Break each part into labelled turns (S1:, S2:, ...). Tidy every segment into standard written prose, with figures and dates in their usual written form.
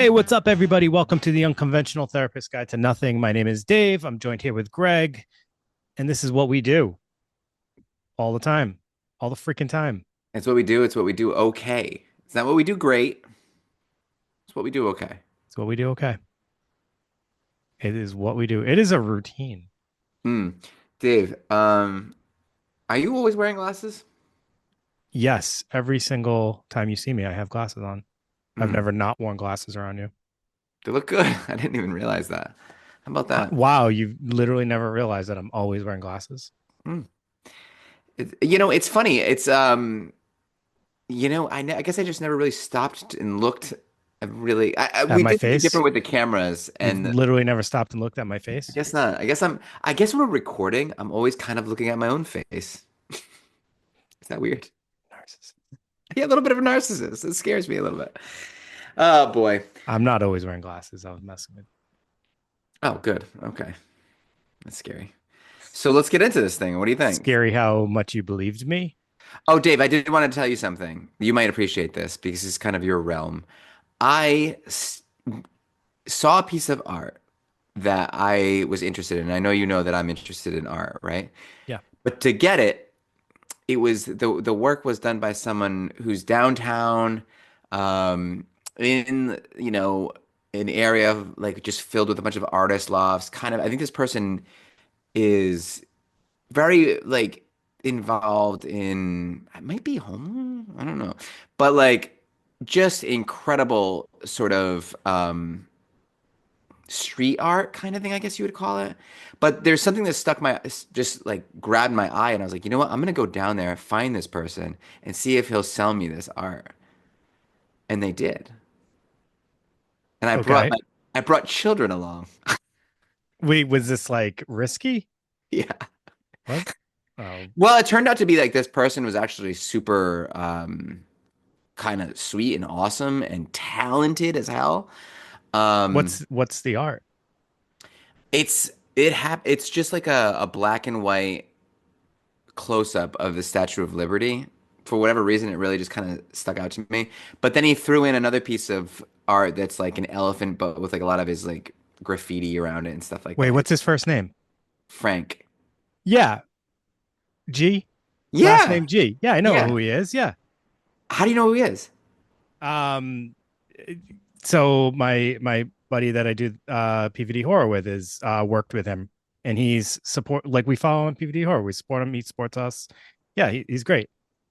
S1: Hey, what's up, everybody? Welcome to the Unconventional Therapist Guide to Nothing. My name is Dave. I'm joined here with Greg, and this is what we do all the time, all the freaking time.
S2: It's what we do. It's what we do okay. It's not what we do great. It's what we do okay.
S1: It's what we do. Okay. It is what we do. It is a routine.
S2: Hmm. Dave, are you always wearing glasses?
S1: Yes, every single time you see me, I have glasses on. I've
S2: Hmm.
S1: never not worn glasses around you.
S2: They look good. I didn't even realize that. How about that?
S1: Wow, you've literally never realized that I'm always wearing glasses.
S2: Hmm. It's funny. I guess I just never really stopped and looked.
S1: At
S2: We
S1: my
S2: did something
S1: face,
S2: different with the cammers,
S1: you've
S2: and
S1: literally never stopped and looked at my
S2: I
S1: face.
S2: guess not. I guess when we're recording, I'm always kind of looking at my own face. Is that weird?
S1: Narcissist.
S2: Yeah, a little bit of a narcissist. It scares me a little bit. Oh boy.
S1: I'm not always wearing glasses. I was messing with.
S2: Oh, good. Okay. That's scary. So let's get into this thing. What do you think?
S1: Scary how much you believed me.
S2: Oh, Dave, I did want to tell you something. You might appreciate this because it's kind of your realm. I s saw a piece of art that I was interested in. I know you know that I'm interested in art, right?
S1: Yeah.
S2: But to get it, it was the work was done by someone who's downtown, in an area of, like, just filled with a bunch of artist lofts. Kind of, I think this person is very, like, involved in, it might be home, I don't know, but like just incredible sort of street art kind of thing, I guess you would call it. But there's something that just like grabbed my eye, and I was like, you know what, I'm gonna go down there, find this person, and see if he'll sell me this art. And they did. And
S1: Okay.
S2: I brought children along.
S1: Wait, was this like risky?
S2: Yeah.
S1: What? Oh,
S2: Well, it turned out to be like this person was actually super kind of sweet and awesome and talented as hell. Um,
S1: what's the art?
S2: it's just like a black and white close up of the Statue of Liberty. For whatever reason, it really just kind of stuck out to me. But then he threw in another piece of art that's like an elephant, but with like a lot of his like graffiti around it and stuff like
S1: Wait,
S2: that.
S1: what's his first name?
S2: Frank.
S1: Yeah, G. Last
S2: Yeah,
S1: name G. Yeah, I know
S2: yeah.
S1: who he is. Yeah.
S2: How do you know who he is?
S1: Um. So my buddy that I do PVD horror with is worked with him, and he's support like we follow him PVD horror. We support him. He supports us. Yeah, he's great.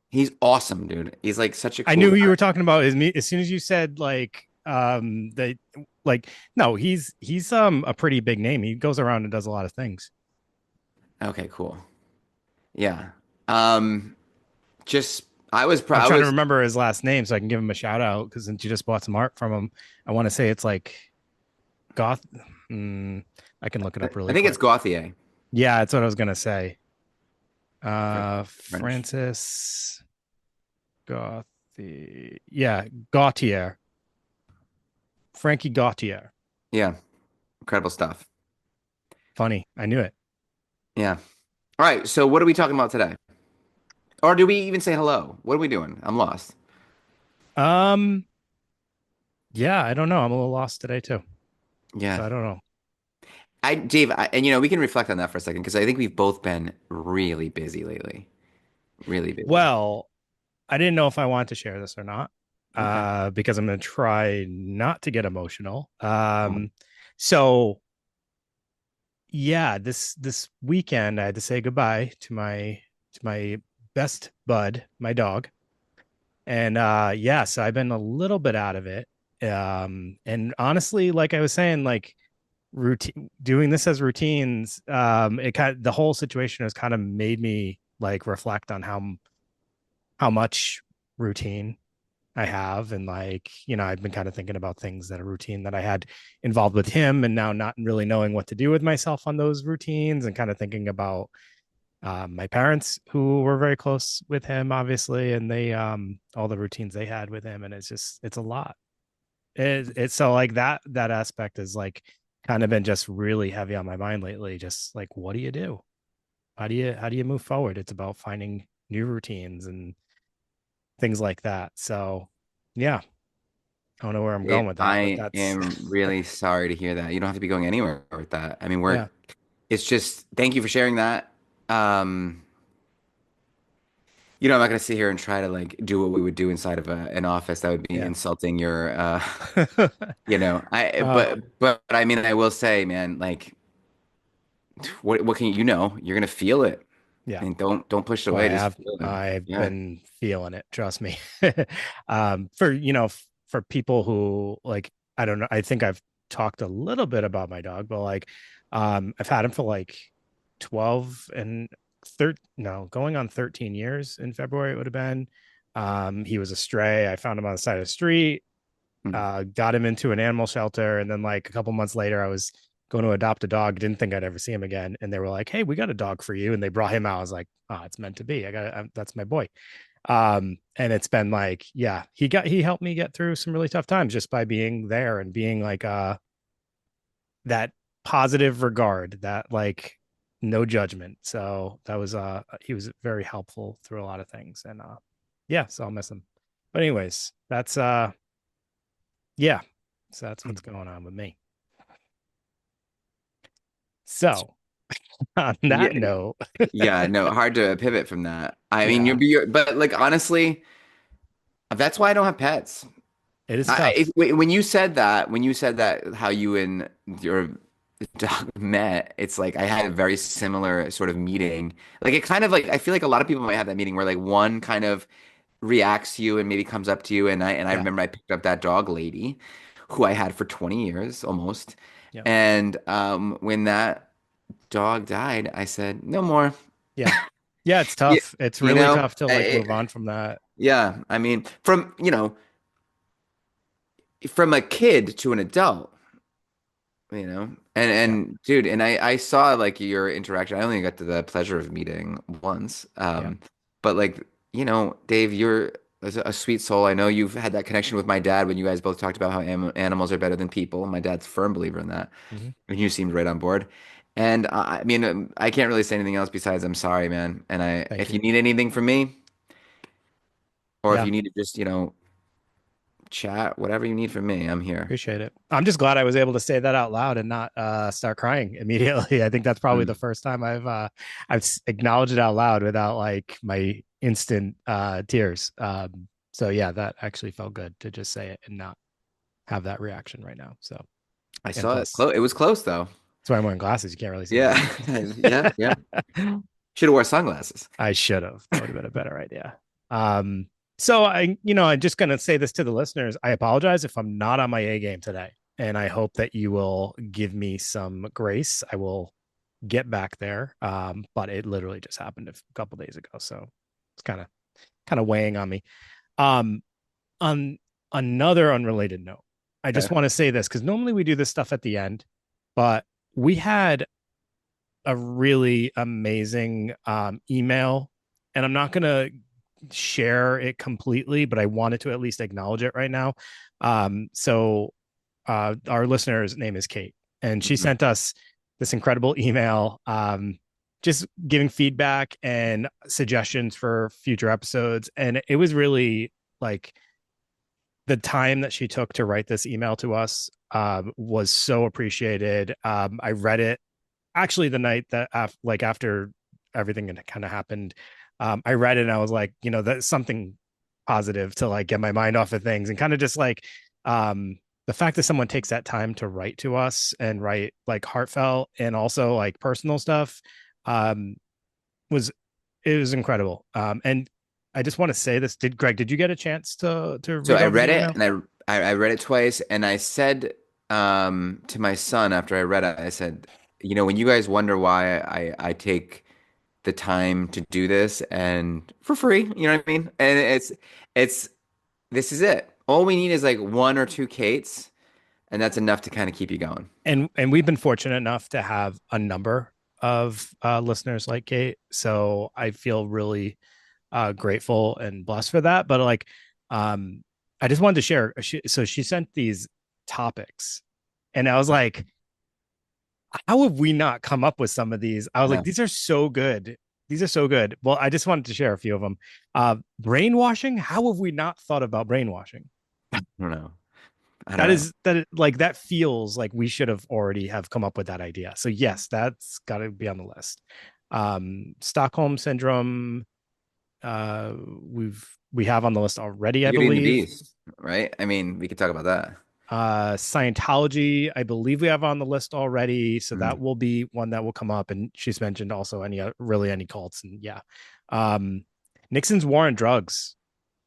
S2: He's awesome, dude. He's like such a
S1: I
S2: cool
S1: knew who you
S2: guy.
S1: were talking about as soon as you said that like no, he's a pretty big name. He goes around and does a lot of things.
S2: Okay, cool. Yeah. Um, just
S1: I'm
S2: I
S1: trying to
S2: was
S1: remember his last name so I can give him a shout out because since you just bought some art from him, I want to say it's like Goth. Mm, I can look it up
S2: I
S1: really
S2: think it's
S1: quick.
S2: Gauthier.
S1: Yeah, that's what I was gonna say.
S2: French.
S1: Francis Gauthier. Yeah, Gautier. Frankie Gautier.
S2: Yeah, incredible stuff.
S1: Funny, I knew it.
S2: Yeah. All right, so what are we talking about today? Or do we even say hello? What are we doing? I'm lost.
S1: Um, yeah, I don't know. I'm a little lost today too,
S2: Yeah.
S1: so I don't know.
S2: Dave, and we can reflect on that for a second because I think we've both been really busy lately. Really busy.
S1: Well, I didn't know if I want to share this or not,
S2: Okay.
S1: because I'm going to try not to get emotional.
S2: Cool.
S1: So yeah, this weekend I had to say goodbye to my best bud, my dog, and yeah, so I've been a little bit out of it. And honestly, like I was saying, like routine doing this as routines, it kind of the whole situation has kind of made me like reflect on how much routine I have. And like, I've been kind of thinking about things that are routine that I had involved with him and now not really knowing what to do with myself on those routines and kind of thinking about my parents who were very close with him, obviously, and they all the routines they had with him. And it's a lot. It's so like that aspect is like kind of been just really heavy on my mind lately. Just like, what do you do? How do you move forward? It's about finding new routines and things like that. So yeah, I don't know where I'm going with that, but
S2: I
S1: that's
S2: am really sorry to hear that. You don't have to be going anywhere with that. I mean,
S1: yeah,
S2: it's just, thank you for sharing that. Um, I'm not going to sit here and try to like do what we would do inside of an office. That would be
S1: yeah.
S2: insulting your,
S1: uh,
S2: but I mean, I will say, man, like, what can you're going to feel it,
S1: yeah.
S2: and don't push it
S1: Oh, I
S2: away. Just
S1: have.
S2: feel it.
S1: I've
S2: Yeah.
S1: been feeling it. Trust me. For for people who like, I don't know. I think I've talked a little bit about my dog, but like, I've had him for like 12 and 13. No, going on 13 years in February it would have been. He was a stray. I found him on the side of the street.
S2: Mm.
S1: Got him into an animal shelter, and then like a couple months later, I was going to adopt a dog. Didn't think I'd ever see him again, and they were like, "Hey, we got a dog for you," and they brought him out. I was like, "Oh, it's meant to be. That's my boy." And it's been like, yeah, he helped me get through some really tough times just by being there and being like that positive regard, that like no judgment. So that was he was very helpful through a lot of things, and yeah, so I'll miss him. But anyways, that's yeah. So that's what's going on with me. So on
S2: Yeah,
S1: that note,
S2: yeah, no, hard to pivot from that. I mean,
S1: yeah,
S2: but like honestly, that's why I don't have pets.
S1: it is tough.
S2: When you said that, how you and your dog met, it's like I had a very similar sort of meeting. Like it kind of like I feel like a lot of people might have that meeting where like one kind of reacts to you and maybe comes up to you, and I
S1: Yeah,
S2: remember I picked up that dog lady who I had for 20 years almost.
S1: yeah,
S2: And when that dog died, I said, no more.
S1: yeah, yeah. It's
S2: Yeah,
S1: tough. It's
S2: you
S1: really
S2: know,
S1: tough to like move on from that.
S2: yeah. I mean, from a kid to an adult,
S1: Yeah,
S2: and dude, and I saw like your interaction. I only got to the pleasure of meeting once.
S1: yeah,
S2: But like, Dave, you're a sweet soul. I know you've had that connection with my dad when you guys both talked about how animals are better than people. My dad's a firm believer in that,
S1: hmm.
S2: and you seemed right on board. And I mean, I can't really say anything else besides I'm sorry, man. And
S1: Thank
S2: if
S1: you.
S2: you need anything from me, or if
S1: Yeah,
S2: you need to just, chat, whatever you need from me, I'm here.
S1: appreciate it. I'm just glad I was able to say that out loud and not start crying immediately. I think that's probably the
S2: Mm.
S1: first time I've acknowledged it out loud without like my instant tears. So yeah, that actually felt good to just say it and not have that reaction right now. So,
S2: I
S1: and
S2: saw it.
S1: plus,
S2: It was close though.
S1: that's why I'm wearing glasses. You can't really see
S2: Yeah.
S1: anything.
S2: Yeah. Yeah. Should have wore sunglasses.
S1: I should have. That would have been a better idea. Um, so I'm just gonna say this to the listeners. I apologize if I'm not on my A game today, and I hope that you will give me some grace. I will get back there. But it literally just happened a couple days ago, so it's kind of weighing on me. Um, on another unrelated note, I just
S2: Okay.
S1: want to say this because normally we do this stuff at the end, but we had a really amazing email, and I'm not gonna share it completely, but I wanted to at least acknowledge it right now. So our listener's name is Kate, and she
S2: Mhm.
S1: sent us this incredible email, just giving feedback and suggestions for future episodes. And it was really like the time that she took to write this email to us was so appreciated. I read it actually the night that like after everything had kind of happened. I read it and I was like, that's something positive to like get my mind off of things, and kind of just like the fact that someone takes that time to write to us and write like heartfelt and also like personal stuff um was it was incredible. And I just want to say this. Did you get a chance to
S2: So
S1: read
S2: I
S1: over
S2: read
S1: the
S2: it
S1: email?
S2: and I read it twice, and I said to my son after I read it, I said, when you guys wonder why I take the time to do this and for free, you know what I mean? And it's this is it. All we need is like one or two Kates, and that's enough to kind of keep you going.
S1: And we've been fortunate enough to have a number of listeners like Kate, so I feel really grateful and blessed for that. But like, um, I just wanted to share. So she sent these topics, and I was like, how have we not come up with some of these? I was like,
S2: No,
S1: these are so good. These are so good. Well, I just wanted to share a few of them. Brainwashing. How have we not thought about brainwashing?
S2: I don't know. I don't
S1: That
S2: know.
S1: is like that feels like we should have already have come up with that idea. So yes, that's got to be on the list. Stockholm syndrome, uh, we have on the list already, I
S2: Beauty and the
S1: believe.
S2: Beast, right? I mean, we could talk about that.
S1: Scientology, I believe we have on the list already, so that
S2: Mm.
S1: will be one that will come up. And she's mentioned also any really any cults, and yeah, um, Nixon's war on drugs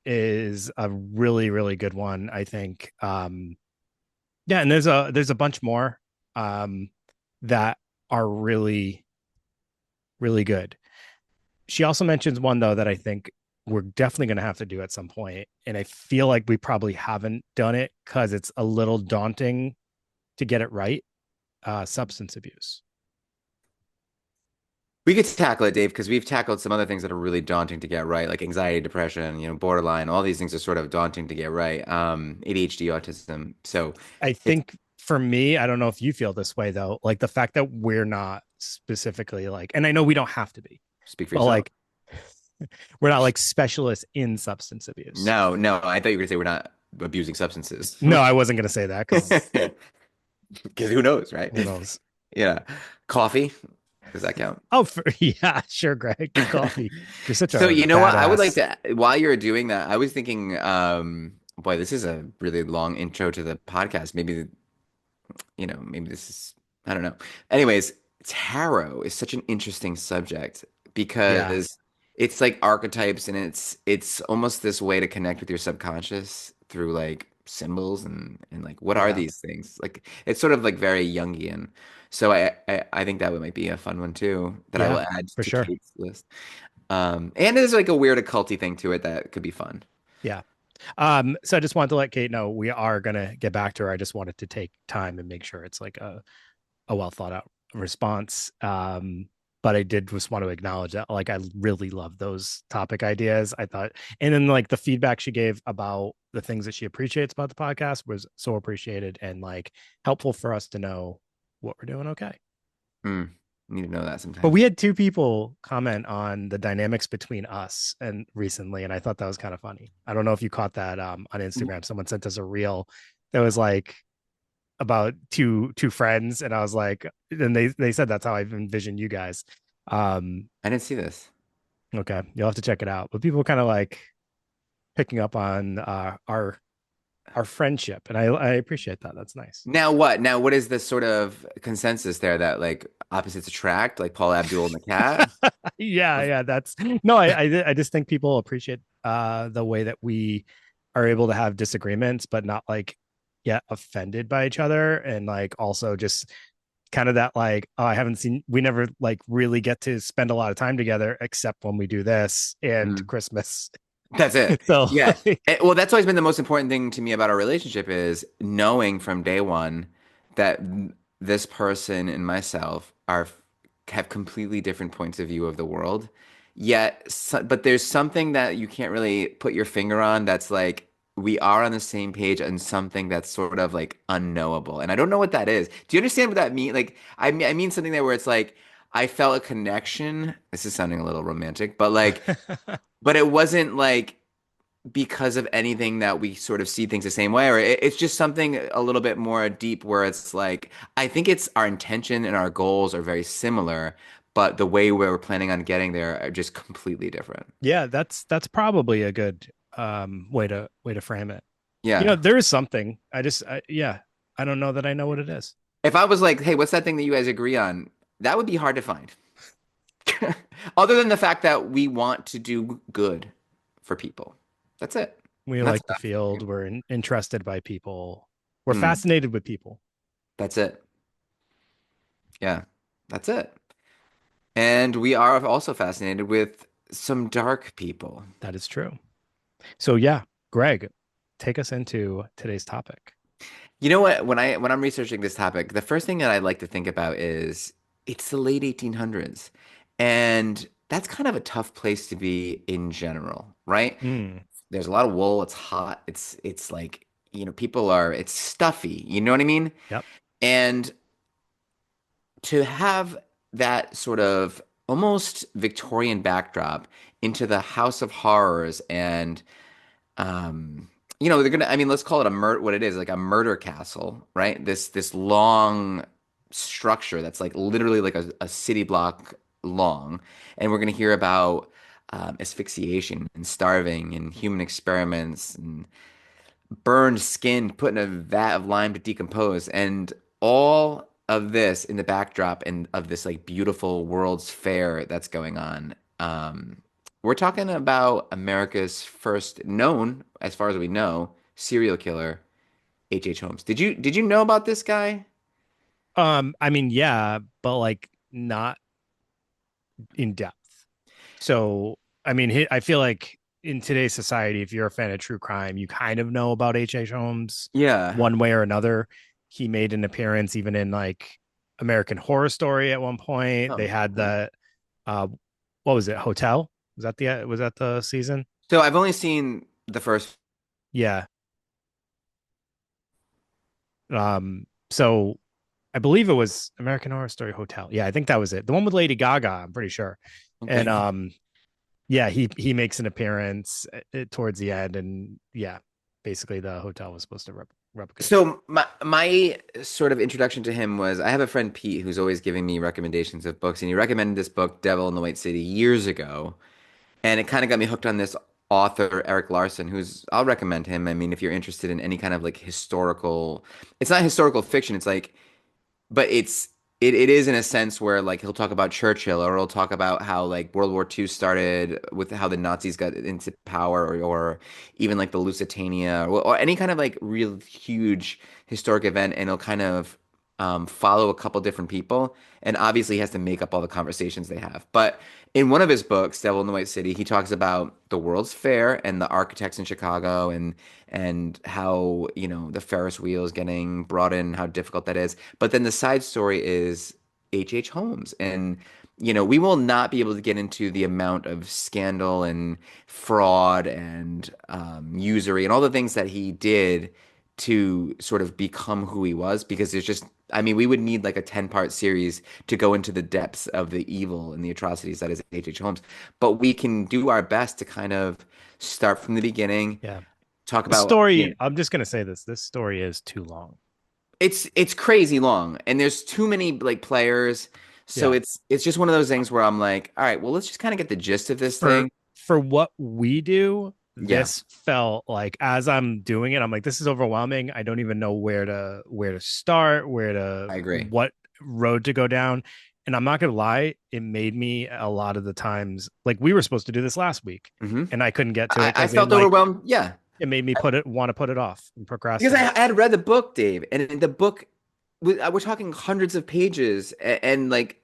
S1: is a really good one, I think. Yeah, and there's a bunch more um, that are really good. She also mentions one though that I think we're definitely going to have to do at some point, and I feel like we probably haven't done it because it's a little daunting to get it right. Substance abuse.
S2: We could tackle it, Dave, because we've tackled some other things that are really daunting to get right, like anxiety, depression, borderline. All these things are sort of daunting to get right. ADHD, autism. So
S1: I
S2: it's
S1: think for me, I don't know if you feel this way though, like the fact that we're not specifically like, and I know we don't have to be,
S2: speak for
S1: but
S2: yourself.
S1: like we're not like specialists in substance abuse.
S2: No, no, I thought you were going to say we're not abusing substances.
S1: No, I wasn't going to say that because
S2: Because who knows, right?
S1: who knows?
S2: Yeah. Coffee, does that count?
S1: Oh, yeah, sure, Greg. Coffee. You're such
S2: So
S1: a
S2: you know what? I would like
S1: badass.
S2: to, while you're doing that, I was thinking, boy, this is a really long intro to the podcast. Maybe maybe this is, I don't know. Anyways, tarot is such an interesting subject
S1: Yeah,
S2: because it's like archetypes and it's almost this way to connect with your subconscious through like symbols and like what are
S1: yeah,
S2: these things? Like it's sort of like very Jungian. So I think that would might be a fun one too that I
S1: yeah,
S2: will add
S1: for
S2: to
S1: sure.
S2: Kate's list. And there's like a weird occulty thing to it that could be fun.
S1: Yeah. So I just wanted to let Kate know we are gonna get back to her. I just wanted to take time and make sure it's like a well thought out response. But I did just want to acknowledge that like I really love those topic ideas. I thought, and then like the feedback she gave about the things that she appreciates about the podcast was so appreciated and like helpful for us to know what we're doing okay.
S2: Hmm. Need to know that
S1: But
S2: sometime.
S1: we had two people comment on the dynamics between us and recently, and I thought that was kind of funny. I don't know if you caught that on Instagram. Someone sent us a reel that was like about two friends, and I was like, and they said that's how I've envisioned you guys. Um,
S2: I didn't see this.
S1: okay, you'll have to check it out. But people kind of like picking up on our friendship, and I appreciate that. That's nice.
S2: Now what? Now what is the sort of consensus there that like opposites attract, like Paul Abdul and the cat?
S1: Yeah, that's no, I just think people appreciate the way that we are able to have disagreements, but not like get offended by each other, and like also just kind of that like, oh, I haven't seen, we never like really get to spend a lot of time together except when we do this and
S2: Mhm.
S1: Christmas.
S2: That's it.
S1: So
S2: Yeah.
S1: like,
S2: Well, that's always been the most important thing to me about our relationship is knowing from day one that this person and myself are have completely different points of view of the world. Yet, but there's something that you can't really put your finger on that's like we are on the same page on something that's sort of like unknowable. And I don't know what that is. Do you understand what that means? Like, I mean something there where it's like I felt a connection. This is sounding a little romantic, but it wasn't like because of anything that we sort of see things the same way, or it's just something a little bit more deep where it's like, I think it's our intention and our goals are very similar, but the way we're planning on getting there are just completely different.
S1: yeah, that's probably a good way to frame it. You know,
S2: Yeah.
S1: there is something. Yeah, I don't know that I know what it is.
S2: If I was like, hey, what's that thing that you guys agree on? That would be hard to find. Other than the fact that we want to do good for people. That's it.
S1: We
S2: And that's
S1: like the field. We're interested by people. We're
S2: mm,
S1: fascinated with people.
S2: that's it. Yeah. That's it. And we are also fascinated with some dark people.
S1: That is true. So yeah, Greg, take us into today's topic.
S2: You know what? When I'm researching this topic, the first thing that I like to think about is it's the late 1800s. And that's kind of a tough place to be in general, right?
S1: Mm,
S2: There's a lot of wool, it's hot, it's like, people are it's stuffy, you know what I mean?
S1: yep.
S2: And to have that sort of almost Victorian backdrop into the House of Horrors and they're gonna, I mean, let's call it what it is, like a murder castle, right? This long structure that's like literally like a city block long. And we're gonna hear about asphyxiation and starving and human experiments and burned skin put in a vat of lime to decompose. And all of this in the backdrop and of this like beautiful World's Fair that's going on. We're talking about America's first known, as far as we know, serial killer, H. Holmes. Did you know about this guy?
S1: I mean, yeah, but like not in depth. So, I mean, I feel like in today's society, if you're a fan of true crime, you kind of know about H. Holmes
S2: Yeah.
S1: one way or another. He made an appearance even in like American Horror Story at one point. They
S2: Oh,
S1: had
S2: okay.
S1: the uh what was it? Hotel? Was that the season?
S2: So I've only seen the first.
S1: Yeah. So I believe it was American Horror Story Hotel. Yeah, I think that was it. The one with Lady Gaga, I'm pretty sure. And
S2: Okay.
S1: yeah, he makes an appearance towards the end, and yeah, basically the hotel was supposed to replicate that.
S2: So my sort of introduction to him was I have a friend Pete who's always giving me recommendations of books, and he recommended this book, Devil in the White City, years ago, and it kind of got me hooked on this author, Eric Larson, who's I'll recommend him. I mean, if you're interested in any kind of like historical, it's not historical fiction, it's like but it is in a sense where like he'll talk about Churchill or he'll talk about how like World War II started with how the Nazis got into power or even like the Lusitania or any kind of like real huge historic event and he'll kind of follow a couple different people and obviously he has to make up all the conversations they have. But in one of his books, Devil in the White City, he talks about the World's Fair and the architects in Chicago and how, the Ferris wheel is getting brought in, how difficult that is. But then the side story is H. Holmes. And, we will not be able to get into the amount of scandal and fraud and usury and all the things that he did to sort of become who he was because there's just, I mean, we would need like a 10-part series to go into the depths of the evil and the atrocities that is H. Holmes. But we can do our best to kind of start from the beginning,
S1: Yeah,
S2: talk
S1: the
S2: about,
S1: story. I'm just gonna say this. This story is too long.
S2: it's crazy long and there's too many like players. So
S1: Yeah,
S2: it's just one of those things where I'm like, all right, well, let's just kind of get the gist of this
S1: for
S2: thing.
S1: for what we do,
S2: Yeah,
S1: this felt like as I'm doing it, I'm like, this is overwhelming. I don't even know where to start, where to
S2: I agree.
S1: what road to go down. And I'm not gonna lie, it made me a lot of the times like we were supposed to do this last week,
S2: hmm
S1: and I couldn't get to it
S2: I
S1: because it
S2: felt
S1: like
S2: overwhelmed. Yeah.
S1: it made me want to put it off and
S2: Because
S1: procrastinate.
S2: I had read the book, Dave, and in the book, we're talking hundreds of pages and like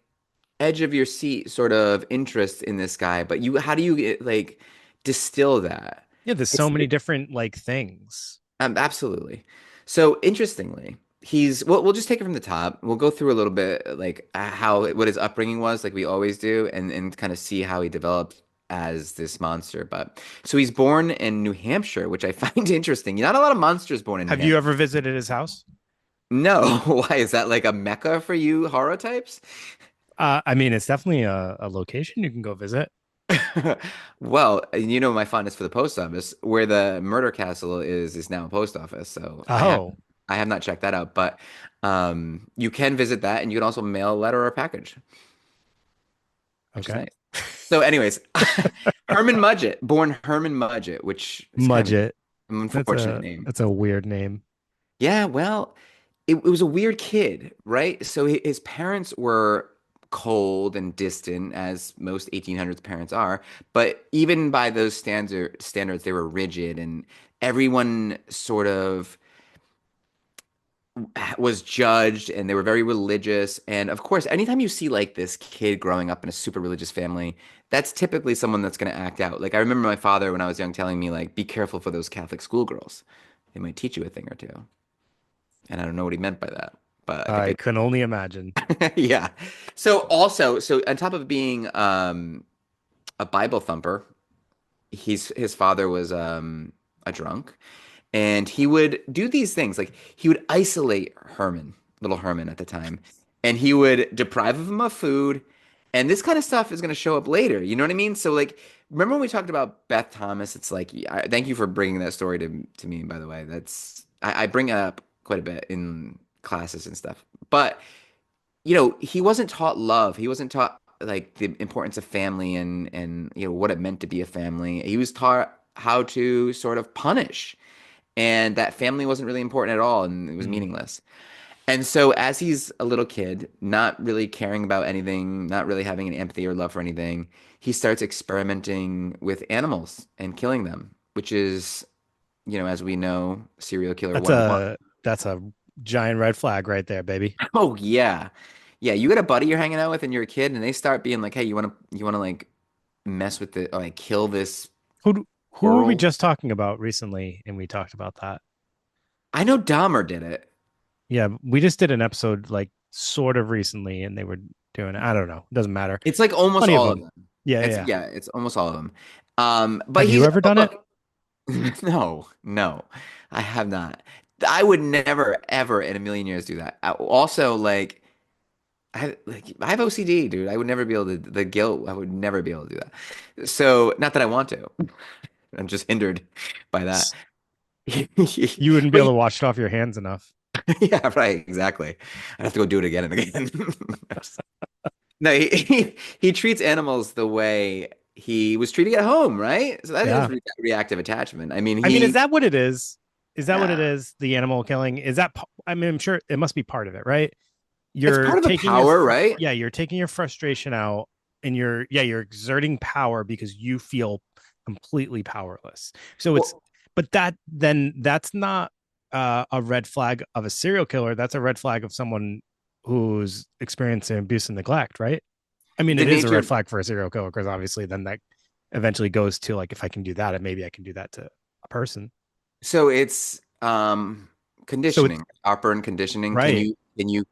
S2: edge of your seat sort of interest in this guy. But how do you like distill that?
S1: Yeah, there's so
S2: It's
S1: many different like things.
S2: absolutely. So interestingly, we'll just take it from the top. We'll go through a little bit like what his upbringing was, like we always do, and kind of see how he developed as this monster. But so he's born in New Hampshire, which I find interesting. Not a lot of monsters born in New
S1: Have you
S2: Hampshire.
S1: ever visited his house?
S2: No, why is that like a mecca for you horror types?
S1: I mean, it's definitely a location you can go visit.
S2: Well, my fondness for the post office, where the murder castle is now a post office. So
S1: Oh,
S2: I have not checked that out, but you can visit that, and you can also mail a letter or a package, which is
S1: okay.
S2: nice. So, anyways, Herman Mudgett, born Herman Mudgett, which is kind of
S1: Mudgett.
S2: an
S1: That's
S2: unfortunate
S1: a
S2: name.
S1: that's a weird name.
S2: Yeah, well, it was a weird kid, right? So his parents were cold and distant, as most 1800s parents are, but even by those standards, they were rigid, and everyone sort of was judged, and they were very religious. And of course, anytime you see like this kid growing up in a super religious family, that's typically someone that's going to act out. Like I remember my father when I was young telling me like, "Be careful for those Catholic schoolgirls; they might teach you a thing or two." And I don't know what he meant by that, but I think
S1: I can only imagine.
S2: yeah. So on top of being a Bible thumper, his father was a drunk, and he would do these things like he would isolate little Herman at the time, and he would deprive him of food, And this kind of stuff is going to show up later. You know what I mean? So like, remember when we talked about Beth Thomas? It's like, thank you for bringing that story to me, by the way. I bring it up quite a bit in classes and stuff. But, he wasn't taught love. He wasn't taught like the importance of family and what it meant to be a family. He was taught how to sort of punish, and that family wasn't really important at all, and it was
S1: Mm.
S2: meaningless. And so, as he's a little kid, not really caring about anything, not really having any empathy or love for anything, he starts experimenting with animals and killing them, which is, as we know, serial killer
S1: That's
S2: 101.
S1: a giant red flag right there, baby.
S2: Oh yeah. Yeah, you got a buddy you're hanging out with and you're a kid and they start being like, "Hey, you want to like mess with it or like kill this
S1: Who were we
S2: squirrel?"
S1: just talking about recently? And we talked about that.
S2: I know Dahmer did it.
S1: Yeah, we just did an episode like sort of recently, and they were doing. I don't know. Doesn't matter.
S2: It's like almost
S1: Plenty of
S2: all of
S1: them.
S2: them.
S1: Yeah,
S2: It's
S1: yeah.
S2: yeah, it's almost all of them. But
S1: Have you
S2: he's
S1: ever
S2: but
S1: done it?
S2: look, no, no, I have not. I would never, ever in a million years do that. Also, I have OCD, dude. I would never be able to, the guilt, I would never be able to do that. So, not that I want to. I'm just hindered by that.
S1: You wouldn't be
S2: But
S1: able to wash it off your hands enough.
S2: yeah, right, exactly. I'd have to go do it again and again. No, he treats animals the way he was treating at home, right? So that is
S1: Yeah.
S2: reactive attachment. I mean,
S1: I mean, is that what it is? Is that what it
S2: yeah,
S1: is? The animal killing? Is that, I mean, I'm sure it must be part of it, right?
S2: it's
S1: You're
S2: part of the
S1: taking your,
S2: power, right?
S1: yeah, you're taking your frustration out and you're exerting power because you feel completely powerless. So it's,
S2: Well,
S1: but that's not a red flag of a serial killer. That's a red flag of someone who's experiencing abuse and neglect, right? I mean,
S2: the
S1: it is a red
S2: nature,
S1: flag for a serial killer because obviously then that eventually goes to like, if I can do that, and maybe I can do that to a person.
S2: so it's
S1: So it's
S2: conditioning, operant conditioning.
S1: right.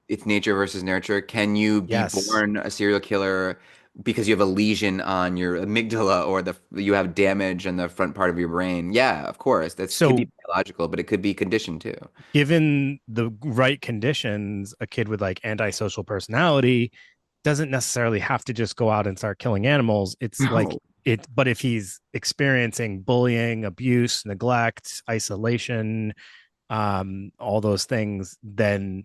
S2: It's nature versus nurture. Can you be
S1: Yes.
S2: born a serial killer because you have a lesion on your amygdala or you have damage in the front part of your brain? Yeah, of course. That could be
S1: So
S2: biological, but it could be conditioned too.
S1: given the right conditions, a kid with like antisocial personality doesn't necessarily have to just go out and start killing animals. It's like
S2: No.
S1: but if he's experiencing bullying, abuse, neglect, isolation, all those things, then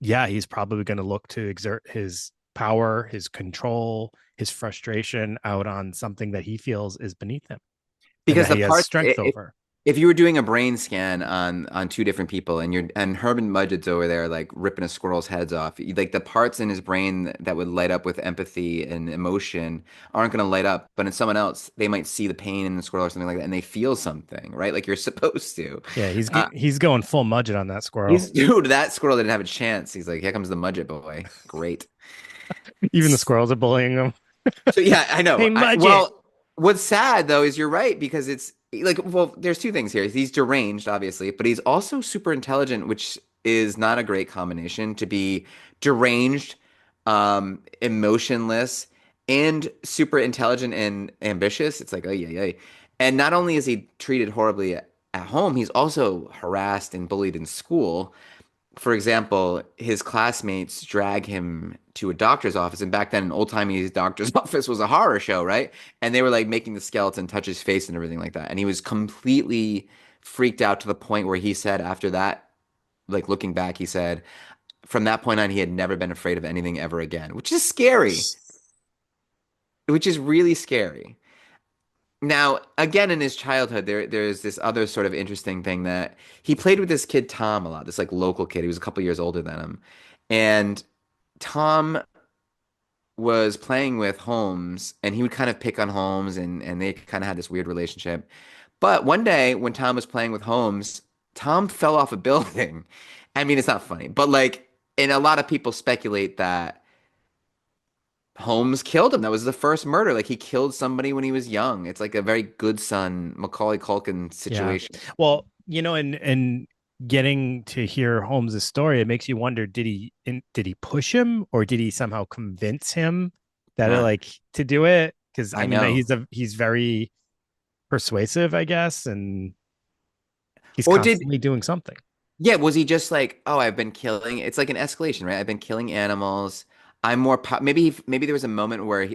S1: yeah, he's probably going to look to exert his power, his control, his frustration out on something that he feels is beneath him and
S2: Because
S1: that
S2: the
S1: he has
S2: parts,
S1: strength over.
S2: if you were doing a brain scan on two different people and Herman Mudgett's over there like ripping a squirrel's heads off, like the parts in his brain that would light up with empathy and emotion aren't going to light up, but in someone else, they might see the pain in the squirrel or something like that, and they feel something, right? Like you're supposed to.
S1: Yeah,
S2: Uh,
S1: he's going full Mudget on that squirrel.
S2: he's dude, that squirrel didn't have a chance. He's like, here comes the Mudgett boy. Great.
S1: Even the squirrels are bullying him.
S2: So yeah, I know.
S1: Hey, Mudget.
S2: Well, what's sad though is you're right because it's like, well, there's two things here. He's deranged, obviously, but he's also super intelligent, which is not a great combination to be deranged, emotionless, and super intelligent and ambitious. It's like, oh yeah, yeah. And not only is he treated horribly at home, he's also harassed and bullied in school. For example, his classmates drag him to a doctor's office, and back then, an old-timey doctor's office was a horror show, right? And they were like making the skeleton touch his face and everything like that. And he was completely freaked out to the point where he said after that, like looking back, he said from that point on, he had never been afraid of anything ever again, which is scary, which is really scary. Now, again, in his childhood, there's this other sort of interesting thing that he played with this kid Tom a lot, this like local kid. He was a couple years older than him, and Tom was playing with Holmes, and he would kind of pick on Holmes, and they kind of had this weird relationship. But one day, when Tom was playing with Holmes, Tom fell off a building. I mean, it's not funny, but like, and a lot of people speculate that Holmes killed him. That was the first murder. Like he killed somebody when he was young. It's like a very good son, Macaulay Culkin
S1: Yeah.
S2: situation.
S1: Well, and getting to hear Holmes's story, it makes you wonder: did he push him, or did he somehow convince him that
S2: Huh.
S1: like to do it? Because I
S2: I
S1: mean,
S2: know.
S1: he's very persuasive, I guess, and he's
S2: Or did,
S1: constantly doing something.
S2: yeah, was he just like, oh, I've been killing, it's like an escalation, right? I've been killing animals. I'm more maybe there was a moment where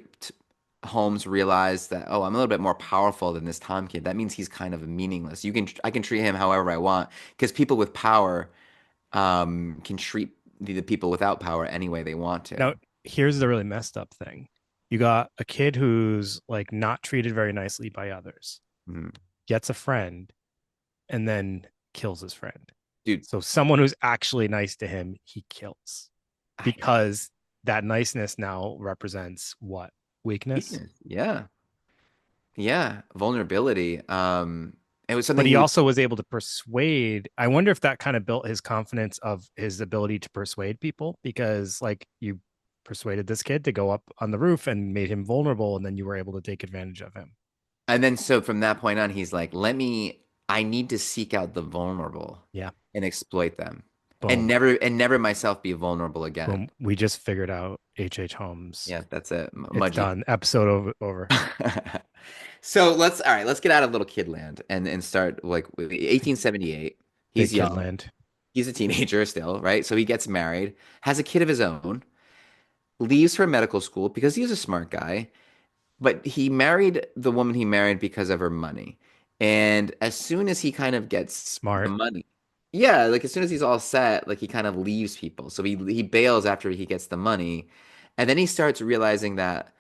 S2: Holmes realized that, oh, I'm a little bit more powerful than this Tom kid. That means he's kind of meaningless. I can treat him however I want because people with power can treat the people without power any way they want
S1: Now,
S2: to.
S1: here's the really messed up thing. You got a kid who's like not treated very nicely by others,
S2: Mhm.
S1: gets a friend, and then kills his friend.
S2: Dude,
S1: So someone who's actually nice to him, he kills
S2: I
S1: because that niceness now represents what? Weakness.
S2: weakness. Yeah. Yeah, vulnerability. It was something
S1: But
S2: he
S1: he
S2: would.
S1: also was able to persuade. I wonder if that kind of built his confidence of his ability to persuade people because, like, you persuaded this kid to go up on the roof and made him vulnerable, and then you were able to take advantage of him.
S2: And then so from that point on, he's like, I need to seek out the vulnerable
S1: Yeah.
S2: and exploit them
S1: Boom.
S2: and never myself be vulnerable again.
S1: Boom. We just figured out H. Holmes.
S2: Yeah, that's it.
S1: It's
S2: Mudgy.
S1: done. Episode over.
S2: So all right, let's get out of little kid land and start like with 1878.
S1: Big
S2: He's
S1: kid
S2: young.
S1: land.
S2: He's a teenager still, right? So he gets married, has a kid of his own, leaves for medical school because he's a smart guy. But he married the woman he married because of her money. And as soon as he kind of gets the
S1: Smart.
S2: money, yeah, like as soon as he's all set, like he kind of leaves people. So he bails after he gets the money. And then he starts realizing that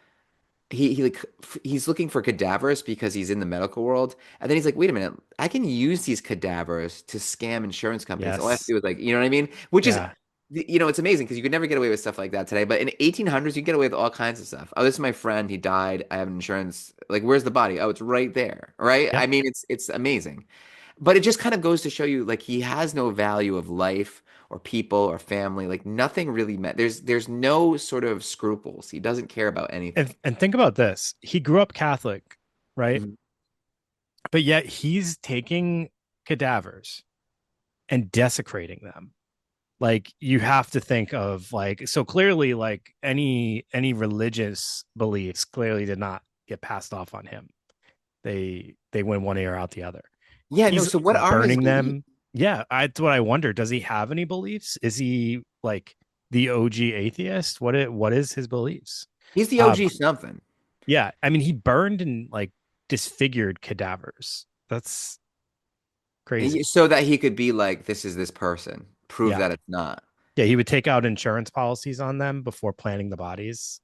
S2: he's looking for cadavers because he's in the medical world. And then he's like, wait a minute, I can use these cadavers to scam insurance companies. All I have to
S1: Yes.
S2: do is like, you know what I mean? Which is,
S1: Yeah.
S2: it's amazing because you could never get away with stuff like that today. But in 1800s, you get away with all kinds of stuff. Oh, this is my friend. He died. I have insurance. Like, where's the body? Oh, it's right there. Right?
S1: Yep.
S2: I mean, it's amazing. But it just kind of goes to show you like he has no value of life or people or family. Like nothing really there's no sort of scruples. He doesn't care about anything.
S1: And think about this. He grew up Catholic, right?
S2: Mhm.
S1: But yet he's taking cadavers and desecrating them. Like you have to think of like so clearly like any religious beliefs clearly did not get passed off on him. They went one ear out the other.
S2: Yeah, no,
S1: He's
S2: so what are his
S1: burning
S2: beliefs?
S1: them. Yeah, that's what I wonder. Does he have any beliefs? Is he like the OG atheist? What is his beliefs?
S2: He's the
S1: Uh
S2: OG something.
S1: yeah, I mean he burned and like disfigured cadavers. That's crazy.
S2: So that he could be like, this is this person, prove
S1: Yeah.
S2: that it's not.
S1: Yeah, he would take out insurance policies on them before planting the bodies.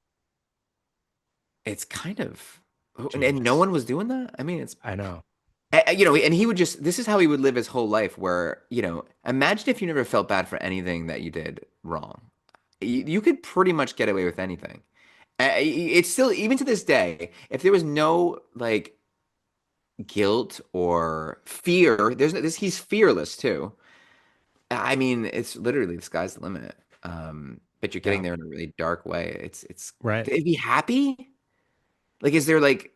S2: It's kind of, and no
S1: Genius.
S2: one was doing that. I mean, it's,
S1: I know.
S2: and he would just, this is how he would live his whole life where, imagine if you never felt bad for anything that you did wrong. You could pretty much get away with anything. It's still, even to this day, if there was no like guilt or fear, he's fearless too. I mean, it's literally the sky's the limit. But you're getting
S1: Yeah.
S2: there in a really dark way.
S1: Right.
S2: Is he happy? Like, is there like,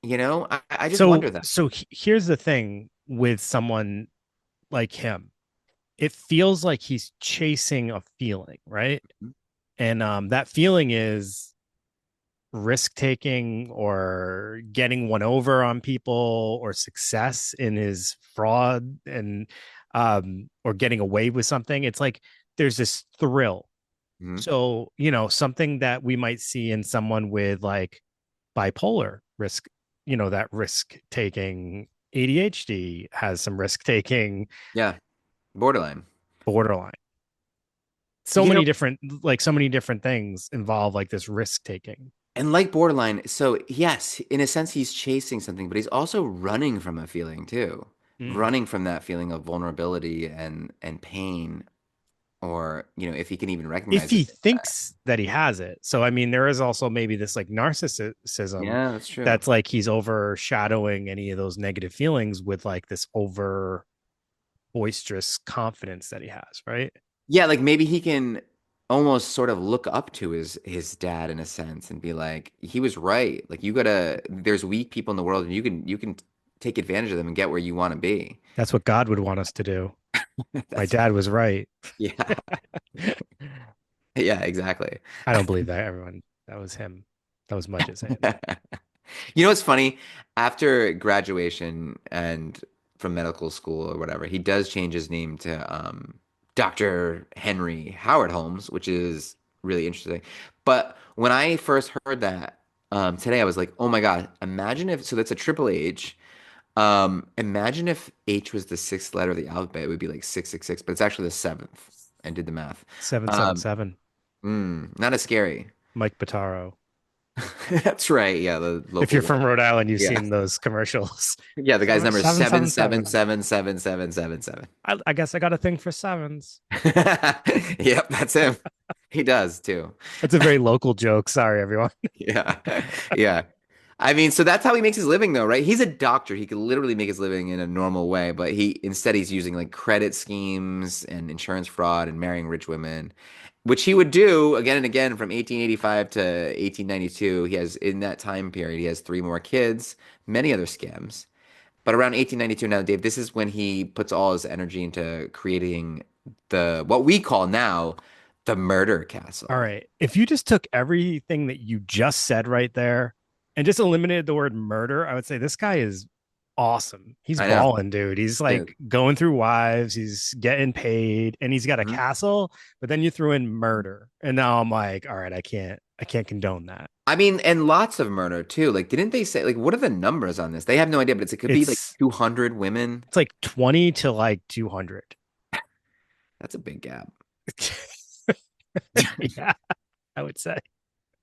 S2: I just
S1: So
S2: wonder that.
S1: here's the thing with someone like him. It feels like he's chasing a feeling, right? And that feeling is risk taking or getting one over on people or success in his fraud and or getting away with something. It's like there's this thrill.
S2: Mhm.
S1: So, something that we might see in someone with like bipolar risk, that risk taking ADHD has some risk taking
S2: Yeah, borderline.
S1: borderline.
S2: You know,
S1: So many different things involve like this risk taking.
S2: and like borderline, so yes, in a sense, he's chasing something, but he's also running from a feeling too,
S1: Mm.
S2: running from that feeling of vulnerability and pain, or if he can even
S1: If
S2: recognize it.
S1: he thinks that he has it. So, I mean, there is also maybe this like narcissism
S2: Yeah, that's true.
S1: that's like he's overshadowing any of those negative feelings with like this over boisterous confidence that he has, right?
S2: Yeah, like maybe he can almost sort of look up to his dad in a sense and be like, he was right. Like there's weak people in the world and you can take advantage of them and get where you want to be.
S1: That's what God would want us to do. My
S2: That's
S1: dad was right.
S2: yeah. Yeah, exactly.
S1: I don't believe that, everyone. That was him. That was Mudge saying that.
S2: You know what's funny? After graduation and from medical school or whatever, he does change his name to Dr. Henry Howard Holmes, which is really interesting. But when I first heard that today, I was like, oh my God, imagine if, so that's a triple H. Imagine if H was the sixth letter of the alphabet, it would be like 666, but it's actually the seventh. I did the math. Um,
S1: 777.
S2: not as scary.
S1: Mike Pitaro.
S2: That's right. Yeah, the
S1: If you're
S2: local one.
S1: from Rhode Island, you've
S2: Yeah.
S1: seen those commercials.
S2: Yeah, the guy's
S1: Seven
S2: number is
S1: seven
S2: seven
S1: seven
S2: seven
S1: seven.
S2: seven seven seven seven seven
S1: I guess I got a thing for sevens.
S2: seven. Yep, that's him. He does too.
S1: That's a very local joke. Sorry, everyone.
S2: Yeah. Yeah. I mean, so that's how he makes his living though, right? He's a doctor. He could literally make his living in a normal way, but he's using like credit schemes and insurance fraud and marrying rich women, which he would do again and again from 1885 to 1892. He has in that time period, he has three more kids, many other scams. But around 1892 now, Dave, this is when he puts all his energy into creating the what we call now the murder
S1: All
S2: castle.
S1: right. If you just took everything that you just said right there and just eliminated the word murder, I would say this guy is awesome. He's
S2: I know.
S1: balling, dude. He's
S2: Yeah.
S1: like going through wives, he's getting paid, and he's got a
S2: Mhm.
S1: castle, but then you threw in murder. And now I'm like, all right, I can't condone that.
S2: I mean, and lots of murder too. Like, didn't they say like what are the numbers on this? They have no idea, but it could be like
S1: It's
S2: 200 women.
S1: it's like 20 to like 200.
S2: That's a big gap.
S1: Yeah, I would say.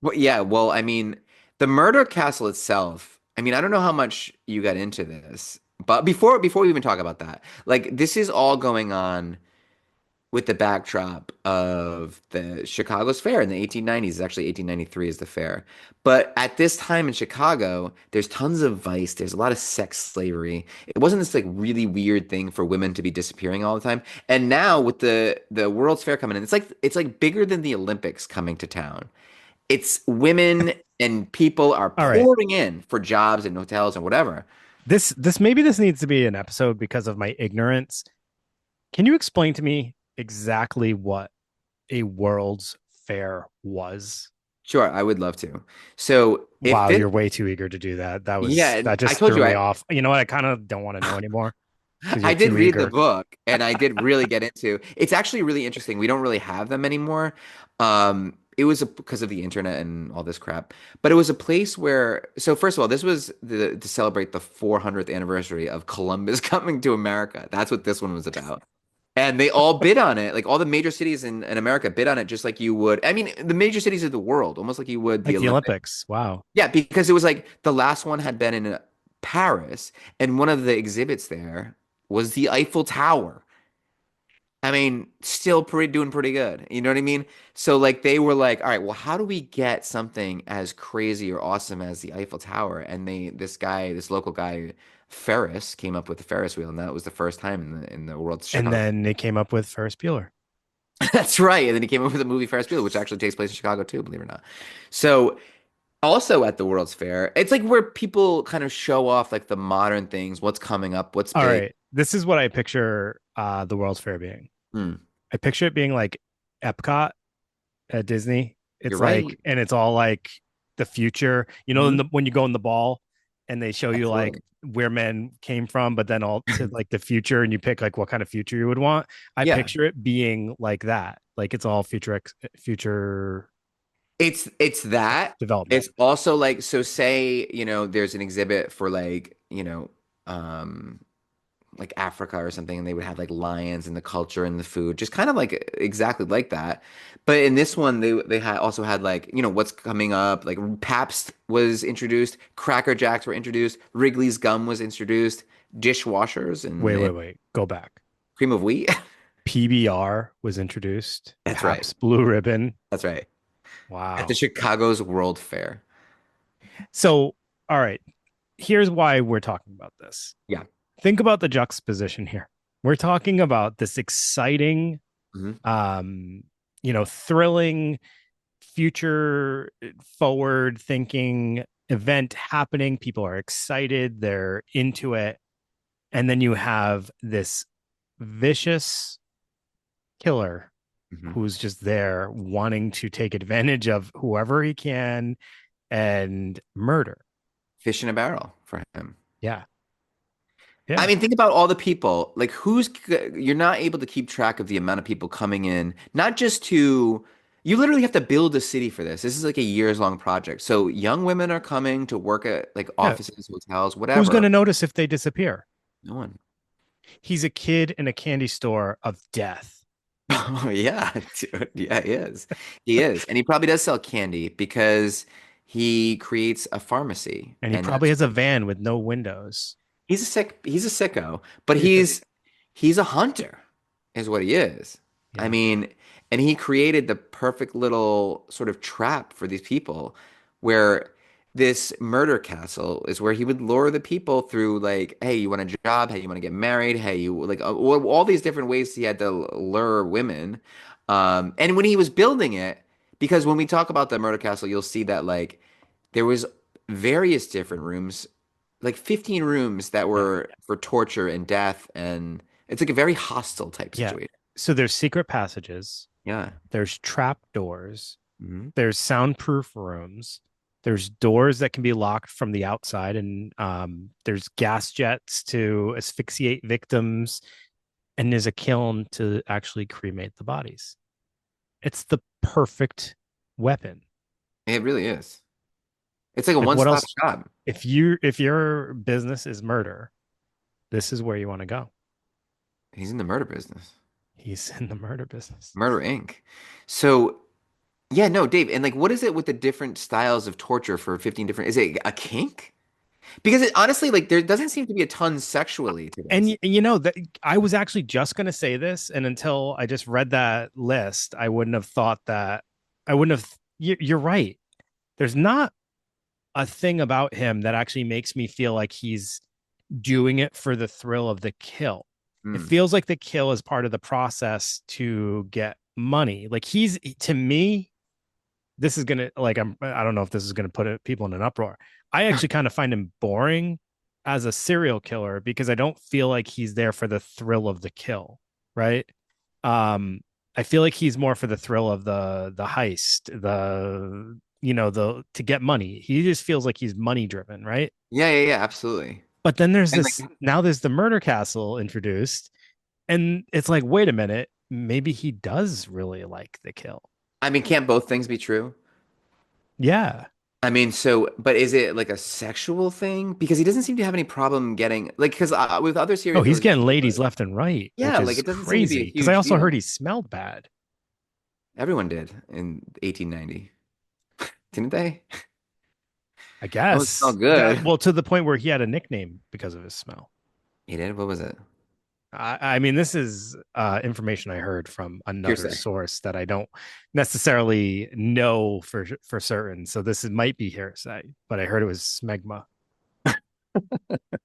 S2: Well, yeah, well, I mean, the murder castle itself, I mean, I don't know how much you got into this, but before we even talk about that, like this is all going on with the backdrop of the Chicago's fair in the 1890s. Actually, 1893 is the fair. But at this time in Chicago, there's tons of vice. There's a lot of sex slavery. It wasn't this like really weird thing for women to be disappearing all the time. And now with the World's Fair coming in, it's like bigger than the Olympics coming to town. It's women and people are
S1: All right.
S2: pouring in for jobs and hotels and whatever.
S1: This maybe this needs to be an episode because of my ignorance. Can you explain to me exactly what a World's Fair was?
S2: Sure, I would love to. So if
S1: Wow,
S2: this,
S1: you're way too eager to do that.
S2: yeah,
S1: That
S2: I
S1: just
S2: told
S1: threw
S2: you
S1: me off. You know what? I kind of don't want to know anymore because you're
S2: I did
S1: too
S2: read the
S1: eager.
S2: book and I did really get into. It's actually really interesting. We don't really have them anymore. It was because of the internet and all this crap. But it was a place where, so first of all, this was to celebrate the 400th anniversary of Columbus coming to America. That's what this one was about. And they all bid on it. Like all the major cities in America bid on it just like you would. I mean, the major cities of the world, almost like you would the
S1: Like the
S2: Olympics.
S1: Olympics. Wow.
S2: Yeah, because it was like the last one had been in Paris, and one of the exhibits there was the Eiffel Tower. I mean, still doing pretty good. You know what I mean? So like they were like, all right, well, how do we get something as crazy or awesome as the Eiffel Tower? And this local guy, Ferris, came up with the Ferris wheel, and that was the first time in the world's
S1: And
S2: Chicago.
S1: then they came up with Ferris Bueller.
S2: That's right. And then he came up with the movie Ferris Bueller, which actually takes place in Chicago too, believe it or not. So also at the World's Fair, it's like where people kind of show off like the modern things, what's coming up, what's
S1: All
S2: big.
S1: right. This is what I picture the World's Fair being.
S2: Hmm,
S1: I picture it being like Epcot at Disney.
S2: you're
S1: It's like,
S2: right.
S1: and it's all like the future. You know,
S2: Hmm,
S1: when you go in the ball and they show you like
S2: absolutely.
S1: where men came from, but then all to like the future, and you pick like what kind of future you would want. I
S2: Yeah.
S1: picture it being like that. Like it's all future
S2: It's that.
S1: development.
S2: It's also like so say, there's an exhibit for like Africa or something, and they would have like lions and the culture and the food, just kind of like exactly like that. But in this one, they had also had like what's coming up. Like Pabst was introduced, Cracker Jacks were introduced, Wrigley's gum was introduced, dishwashers and
S1: Wait. Go back.
S2: cream of wheat.
S1: PBR was introduced.
S2: That's right.
S1: Pabst Blue Ribbon.
S2: That's right. At the
S1: Wow.
S2: Chicago's World Fair.
S1: So, all right. Here's why we're talking about this.
S2: Yeah.
S1: Think about the juxtaposition here. We're talking about this exciting,
S2: Hmm.
S1: thrilling, future forward thinking event happening. People are excited, they're into it. And then you have this vicious killer
S2: Hmm.
S1: who's just there wanting to take advantage of whoever he can and murder.
S2: Fish in a barrel for him.
S1: Yeah.
S2: I
S1: Yeah.
S2: mean, think about all the people. Like, you're not able to keep track of the amount of people coming in, not just to, You literally have to build a city for this. This is like a years long project. So young women are coming to work at like
S1: Yeah.
S2: offices, hotels,
S1: Who's going
S2: whatever.
S1: to notice if they disappear?
S2: No one.
S1: He's a kid in a candy store of death.
S2: Oh yeah, dude. Yeah, he is. He is. And he probably does sell candy because he creates a pharmacy.
S1: And he
S2: And
S1: probably
S2: that's
S1: has a van with no windows.
S2: he's a sicko, but
S1: He's a,
S2: he's a hunter, is what he is. I
S1: yeah.
S2: mean, and he created the perfect little sort of trap for these people where this murder castle is where he would lure the people through like, hey, you want a job? Hey, you want to get married? Hey, you like all these different ways he had to lure women. And when he was building it, because when we talk about the murder castle, you'll see that like there was various different rooms, like 15 rooms that
S1: Yeah.
S2: were for torture and death, and it's like a very hostile type
S1: Yeah.
S2: situation.
S1: So there's secret passages,
S2: Yeah.
S1: there's trap doors,
S2: Hmm.
S1: there's soundproof rooms, there's doors that can be locked from the outside, and there's gas jets to asphyxiate victims, and there's a kiln to actually cremate the bodies. It's the perfect weapon.
S2: It really is. It's like a
S1: Like what
S2: one-stop
S1: else?
S2: shop.
S1: If your business is murder, this is where you want to go.
S2: He's in the murder business.
S1: He's in the murder business.
S2: Murder Inc. So, yeah, no, Dave, and like what is it with the different styles of torture for 15 different, is it a kink? Because it honestly, like there doesn't seem to be a ton sexually to
S1: And
S2: this.
S1: you know that I was actually just going to say this, and until I just read that list, I wouldn't have thought that. I wouldn't have. You're right. There's not a thing about him that actually makes me feel like he's doing it for the thrill of the kill. It
S2: Hmm.
S1: feels like the kill is part of the process to get money. Like he's to me, this is gonna like I don't know if this is gonna put people in an uproar. I actually kind of find him boring as a serial killer because I don't feel like he's there for the thrill of the kill, right? Um, I feel like he's more for the thrill of the heist, the the to get money. He just feels like he's money driven, right?
S2: Yeah, yeah, yeah, absolutely.
S1: But then there's
S2: And
S1: this
S2: like,
S1: now there's the murder castle introduced, and it's like, wait a minute, maybe he does really like the kill.
S2: I mean, can't both things be true?
S1: Yeah.
S2: I mean, so, but is it like a sexual thing? Because he doesn't seem to have any problem getting, like, because with other
S1: Oh,
S2: serial
S1: he's
S2: killers, you
S1: getting
S2: see,
S1: ladies
S2: like,
S1: left and right, which
S2: yeah, like
S1: is
S2: it doesn't seem to be a
S1: crazy. Because I
S2: huge
S1: also heard
S2: deal.
S1: he smelled bad.
S2: Everyone did in 1890, didn't they?
S1: I
S2: No one
S1: guess
S2: smelled
S1: that
S2: good.
S1: well to the point where he had a nickname because of his smell.
S2: He did? What was it?
S1: I mean, this is information I heard from another
S2: Hearsay.
S1: source that I don't necessarily know for certain. So might be hearsay, but I heard it was smegma.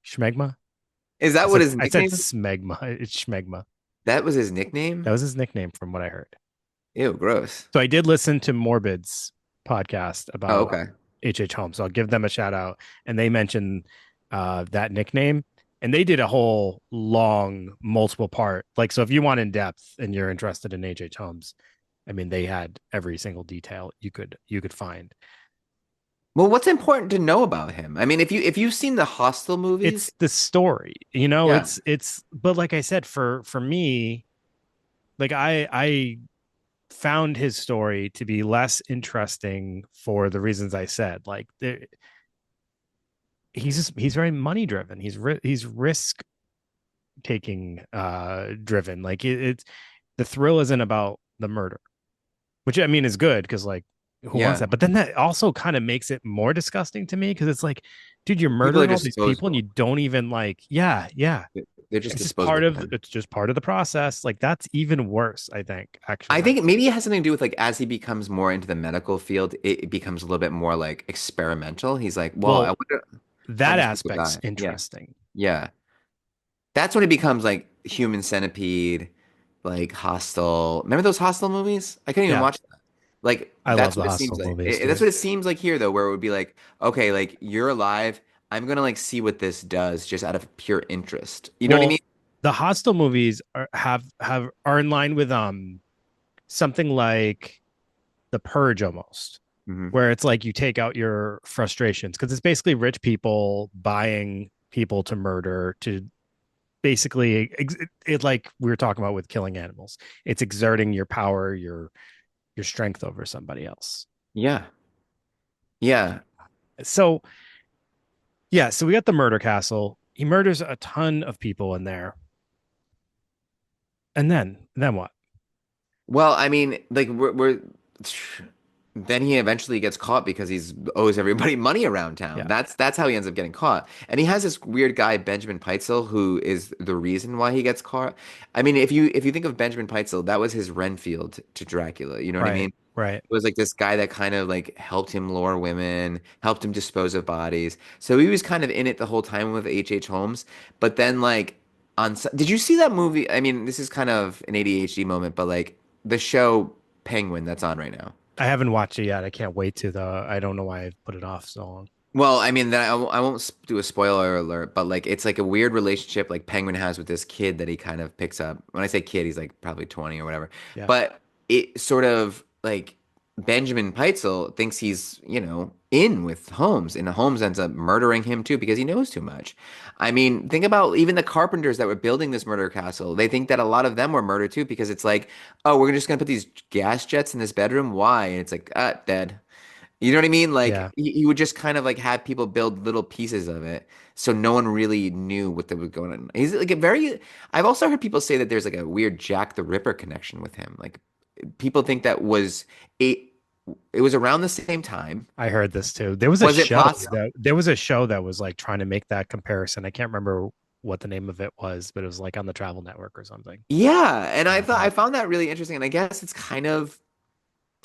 S1: Schmegma.
S2: Is
S1: I
S2: that what
S1: said
S2: his
S1: I said
S2: nickname is?
S1: smegma. It's schmegma.
S2: That was his
S1: That
S2: nickname?
S1: was his nickname from what I heard.
S2: Ew, gross.
S1: So I did listen to Morbid's podcast
S2: Oh,
S1: about
S2: okay.
S1: H. Holmes. So I'll give them a shout out. And they mentioned that nickname. And they did a whole long, multiple part. Like, so if you want in depth and you're interested in H. Holmes, I mean, they had every single detail you could find.
S2: Well, what's important to know about him? I mean, if you've seen the Hostel movies,
S1: It's the story, you know,
S2: yeah,
S1: it's but like I said, for me, like I found his story to be less interesting for the reasons I said. Like he's very money driven. He's risk taking driven. Like it's the thrill isn't about the murder, which I mean is good because like who wants
S2: yeah,
S1: that? But then that also kind of makes it more disgusting to me because it's like, dude, you're
S2: people are
S1: murdering all these people and
S2: disposable.
S1: you don't even like, yeah, yeah.
S2: They're just disposable.
S1: It's just part of the process. Like that's even worse, I think,
S2: I
S1: actually.
S2: think maybe it has something to do with like as he becomes more into the medical field, it becomes a little bit more like experimental. He's like, well, I
S1: Well,
S2: wonder how
S1: that
S2: these people
S1: aspect's
S2: die. Yeah,
S1: interesting.
S2: yeah. That's when it becomes like Human Centipede, like Hostel. Remember those Hostel movies? I couldn't even
S1: Yeah.
S2: watch that. Like
S1: I love
S2: that's
S1: the
S2: what it seems
S1: hostile
S2: like.
S1: movies,
S2: That's
S1: dude.
S2: what it seems like here, though, where it would be like, okay, like you're alive. I'm gonna like see what this does just out of pure interest. You know what I mean?
S1: Well, the hostile movies are in line with something like The Purge almost,
S2: Hmm.
S1: where it's like you take out your frustrations because it's basically rich people buying people to murder to basically it like we were talking about with killing animals. It's exerting your power, your your strength over somebody else.
S2: Yeah. Yeah.
S1: So yeah, so we got the murder castle. He murders a ton of people in there. And then what?
S2: Well, I mean, like we're then he eventually gets caught because he's owes everybody money around town.
S1: Yeah.
S2: That's how he ends up getting caught. And he has this weird guy, Benjamin Peitzel, who is the reason why he gets caught. I mean, if you think of Benjamin Peitzel, that was his Renfield to Dracula. You know what I
S1: Right.
S2: mean?
S1: Right.
S2: It was like this guy that kind of like helped him lure women, helped him dispose of bodies. So he was kind of in it the whole time with H. Holmes. But then like did you see that movie? I mean, this is kind of an ADHD moment, but like the show Penguin that's on right now.
S1: I haven't watched it yet. I can't wait to though. I don't know why I've put it off so long.
S2: Well, I mean, that I won't do a spoiler alert, but like it's like a weird relationship like Penguin has with this kid that he kind of picks up. When I say kid, he's like probably 20 or whatever.
S1: Yeah.
S2: But it sort of like Benjamin Peitzel thinks he's, in with Holmes, and Holmes ends up murdering him too because he knows too much. I mean, think about even the carpenters that were building this murder castle. They think that a lot of them were murdered too because it's like, oh, we're just gonna put these gas jets in this bedroom. Why? And it's like, dead. You know what I mean? Like
S1: Yeah.
S2: he would just kind of like have people build little pieces of it, so no one really knew what was going on. He's like a very. I've also heard people say that there's like a weird Jack the Ripper connection with him. Like people think that was it. It was around the same time.
S1: I heard this too. There was a
S2: Was it
S1: show
S2: possible?
S1: that was like trying to make that comparison. I can't remember what the name of it was, but it was like on the Travel Network or something.
S2: Yeah, and I
S1: Um,
S2: found that really interesting, and I guess it's kind of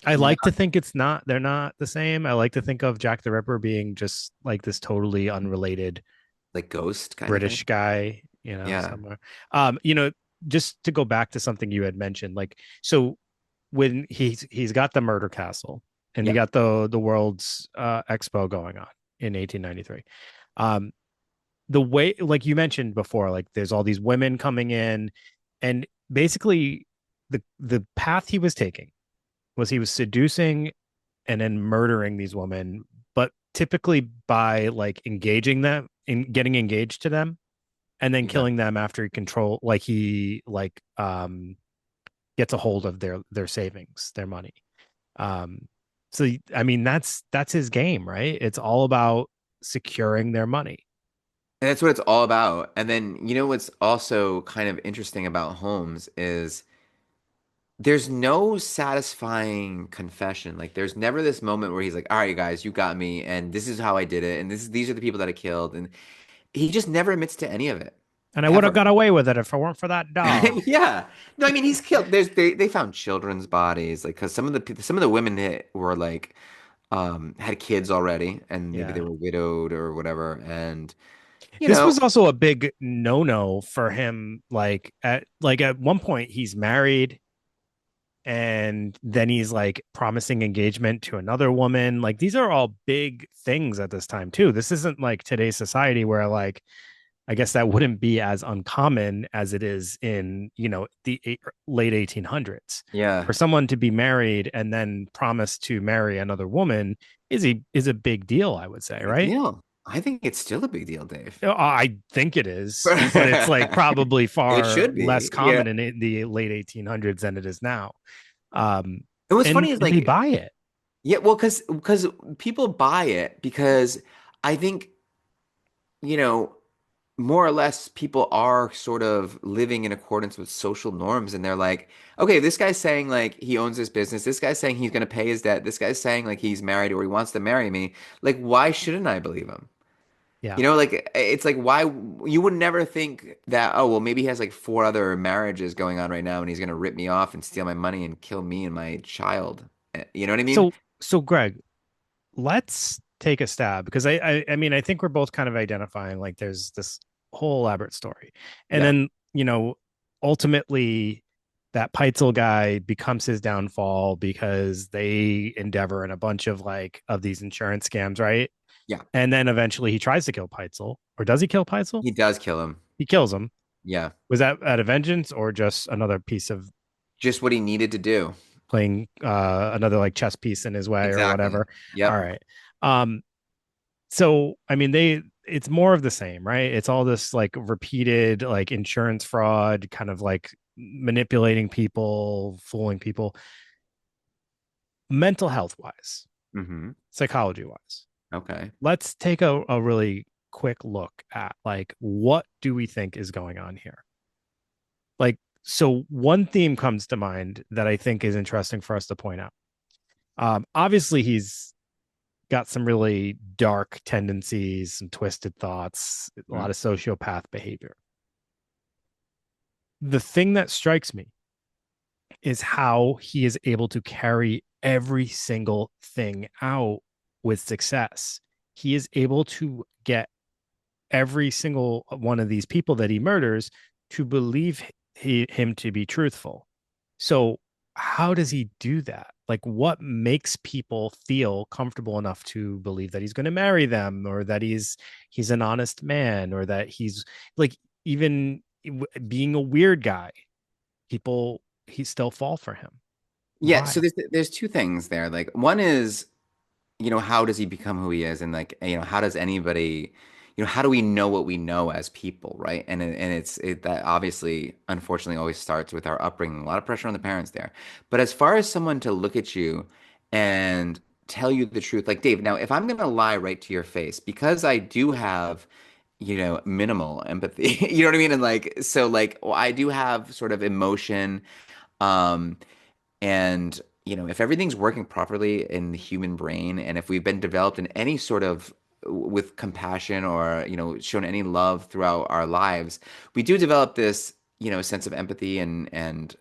S1: I
S2: not
S1: like to think they're not the same. I like to think of Jack the Ripper being just like this totally unrelated
S2: like Ghost kind of thing.
S1: British guy,
S2: Yeah,
S1: somewhere. Just to go back to something you had mentioned, like so when he's got the murder castle and you
S2: yeah,
S1: got the world's expo going on in 1893. Um, the way like you mentioned before, like there's all these women coming in, and basically the path he was taking was he was seducing and then murdering these women, but typically by like engaging them in getting engaged to them and then
S2: yeah.
S1: killing them after he gets a hold of their savings, their money. Um so I mean that's his game, right? It's all about securing their money.
S2: And that's what it's all about. And then what's also kind of interesting about Holmes is there's no satisfying confession. Like there's never this moment where he's like, "All right, guys, you got me, and this is how I did it, and these are the people that I killed," and he just never admits to any of it,
S1: And I would have
S2: ever.
S1: got away with it if it weren't for that dog.
S2: Yeah. No, I mean he's killed. They found children's bodies, like because some of the women that were like had kids already, and maybe they
S1: Yeah.
S2: were widowed or whatever, and you
S1: This
S2: know,
S1: was also a big no-no for him. Like at one point he's married and then he's like promising engagement to another woman. Like these are all big things at this time too. This isn't like today's society where like I guess that wouldn't be as uncommon as it is in, the late 1800s.
S2: yeah,
S1: For someone to be married and then promise to marry another woman is a big deal, I would say,
S2: big
S1: right?
S2: deal. I think it's still a big deal, Dave.
S1: I think it is, but it's like probably
S2: It
S1: far
S2: should
S1: less
S2: be. Yeah.
S1: common in the late 1800s than it is now. Um,
S2: And what's
S1: and
S2: funny is
S1: they
S2: like,
S1: buy it.
S2: yeah, well, because people buy it because I think, you know, more or less people are sort of living in accordance with social norms, and they're like, okay, this guy's saying like he owns this business, this guy's saying he's gonna pay his debt, this guy's saying like he's married or he wants to marry me. Like, why shouldn't I believe him?
S1: Yeah.
S2: Like it's like why you would never think that, oh, well, maybe he has like four other marriages going on right now and he's gonna rip me off and steal my money and kill me and my child. You know what I mean?
S1: So Greg, let's take a stab because I mean I think we're both kind of identifying like there's this whole elaborate story, and
S2: Yeah.
S1: then ultimately that Peitzel guy becomes his downfall because they endeavor in a bunch of like of these insurance scams, right?
S2: Yeah.
S1: And then eventually he tries to kill Peitzel, or does he kill Peitzel?
S2: He does kill him.
S1: He kills him.
S2: Yeah.
S1: Was that out of vengeance or just another piece of
S2: Just what he needed to do.
S1: playing another like chess piece in his way or
S2: Exactly.
S1: whatever? All
S2: Yep.
S1: right. Um, so I mean it's more of the same, right? It's all this like repeated like insurance fraud, kind of like manipulating people, fooling people. mental health wise,
S2: Hmm.
S1: psychology wise,
S2: Okay.
S1: let's take a really quick look at like what do we think is going on here. Like, so one theme comes to mind that I think is interesting for us to point out. Obviously, he's got some really dark tendencies, some twisted thoughts, a lot
S2: Mm.
S1: of sociopath behavior. The thing that strikes me is how he is able to carry every single thing out with success. He is able to get every single one of these people that he murders to believe him to be truthful. So, how does he do that? Like, what makes people feel comfortable enough to believe that he's going to marry them, or that he's an honest man, or that he's like even being a weird guy, people he still fall for him.
S2: Yeah, so
S1: Why?
S2: there's two things there. Like one is, how does he become who he is? And like, how does anybody, how do we know what we know as people, right? And that obviously, unfortunately, always starts with our upbringing. A lot of pressure on the parents there. But as far as someone to look at you and tell you the truth, like Dave, now if I'm gonna lie right to your face, because I do have, minimal empathy, you know what I mean? And like, so like, well, I do have sort of emotion. Um, and, if everything's working properly in the human brain, and if we've been developed in any sort of with compassion or, shown any love throughout our lives, we do develop this, sense of empathy and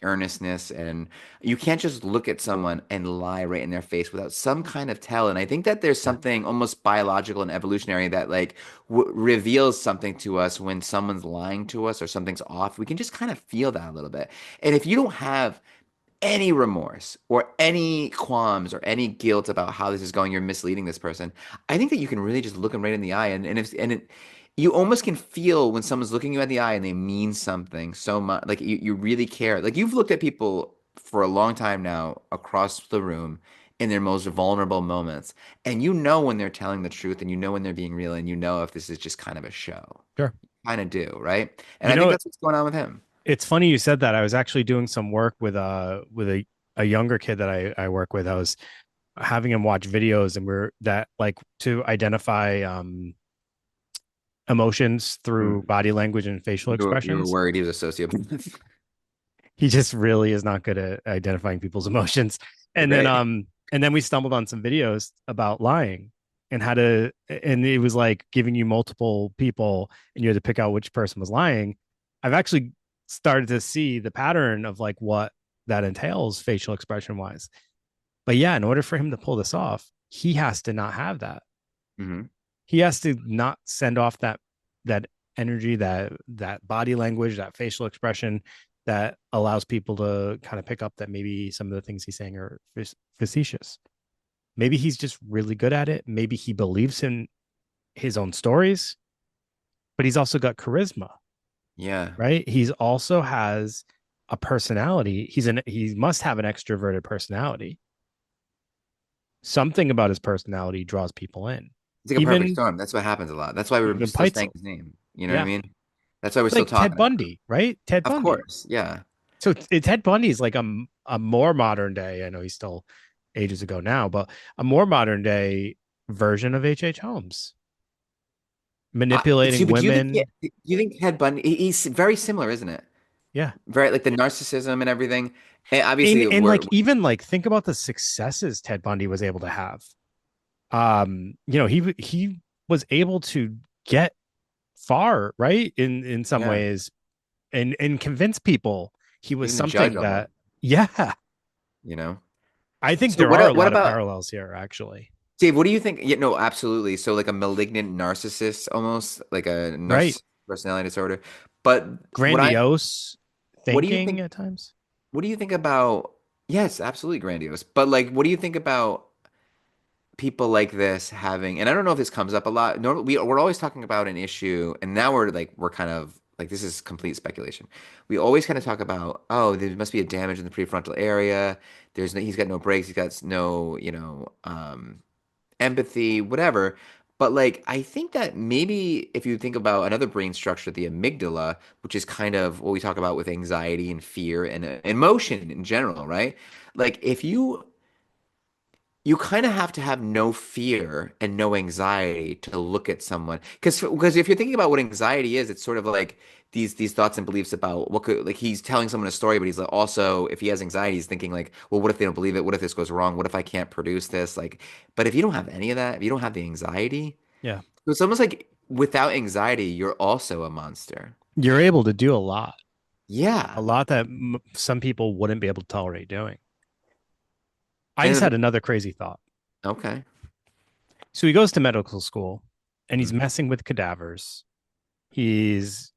S2: earnestness. And you can't just look at someone and lie right in their face without some kind of tell. And I think that there's
S1: Yeah,
S2: something almost biological and evolutionary that like reveals something to us when someone's lying to us or something's off. We can just kind of feel that a little bit. And if you don't have any remorse or any qualms or any guilt about how this is going, you're misleading this person. I think that you can really just look them right in the eye, you almost can feel when someone's looking you in the eye and they mean something so much, like you really care. Like you've looked at people for a long time now across the room in their most vulnerable moments, and you know when they're telling the truth, and you know when they're being real, and you know if this is just kind of a show.
S1: sure.
S2: Kind of do, right? And
S1: You
S2: I think
S1: know,
S2: that's what's going on with him.
S1: it's funny you said that. I was actually doing some work with a younger kid that I work with. I was having him watch videos, and we're that like to identify emotions through
S2: Mm.
S1: body language and facial
S2: You were
S1: expressions.
S2: worried he was a sociopath.
S1: He just really is not good at identifying people's emotions. And then
S2: Right.
S1: and then we stumbled on some videos about lying and how to, and it was like giving you multiple people and you had to pick out which person was lying. I've actually started to see the pattern of like what that entails facial expression wise. But yeah, in order for him to pull this off, he has to not have that.
S2: Hmm.
S1: He has to not send off that energy, that body language, that facial expression that allows people to kind of pick up that maybe some of the things he's saying are facetious. Maybe he's just really good at it. Maybe he believes in his own stories, but he's also got charisma,
S2: Yeah.
S1: right? He's also has a personality. He must have an extroverted personality. Something about his personality draws people in.
S2: It's like a perfect
S1: Even
S2: storm. That's what happens a lot. That's why we're
S1: even
S2: still saying
S1: Peitzel.
S2: his name. You know what I
S1: Yeah.
S2: mean? That's why we're still
S1: Like Ted
S2: talking about him.
S1: Bundy, right? Ted
S2: Of
S1: Bundy.
S2: course. Yeah.
S1: So Ted Bundy is like a more modern day. I know he's still ages ago now, but a more modern day version of H. Holmes, manipulating
S2: But do you think, yeah,
S1: women.
S2: do you think Ted Bundy, he's very similar, isn't it?
S1: Yeah.
S2: Very like the narcissism and everything. And
S1: And
S2: obviously,
S1: and like even like think about the successes Ted Bundy was able to have. He was able to get far, right? In some
S2: yeah,
S1: ways and convince people he was
S2: even the judge
S1: something that,
S2: almost,
S1: yeah,
S2: you know?
S1: I think
S2: So
S1: there are a
S2: what
S1: lot of
S2: about
S1: parallels here, actually.
S2: Dave? What do you think? Yeah, no, absolutely. So like a malignant narcissist, almost like a
S1: Right.
S2: narcissistic personality disorder. But what I,
S1: Grandiose
S2: what do you
S1: thinking
S2: think?
S1: at times.
S2: What do you think about? Yes, absolutely grandiose. But like, what do you think about people like this having? And I don't know if this comes up a lot. No, we're always talking about an issue, and now we're kind of like this is complete speculation. We always kind of talk about, oh, there must be a damage in the prefrontal area. He's got no brakes. He's got no, empathy, whatever. But like, I think that maybe if you think about another brain structure, the amygdala, which is kind of what we talk about with anxiety and fear and emotion in general, right? Like, if you you kind of have to have no fear and no anxiety to look at someone. Because if you're thinking about what anxiety is, it's sort of like these thoughts and beliefs about what could, like, he's telling someone a story, but he's like also, if he has anxiety, he's thinking like, well, what if they don't believe it? What if this goes wrong? What if I can't produce this? Like, but if you don't have any of that, if you don't have the anxiety,
S1: Yeah.
S2: it's almost like without anxiety, you're also a monster.
S1: You're able to do a
S2: Yeah.
S1: lot that some people wouldn't be able to tolerate doing. I just
S2: And
S1: had another crazy thought.
S2: okay.
S1: So he goes to medical school and he's
S2: Mhm.
S1: messing with cadavers. He's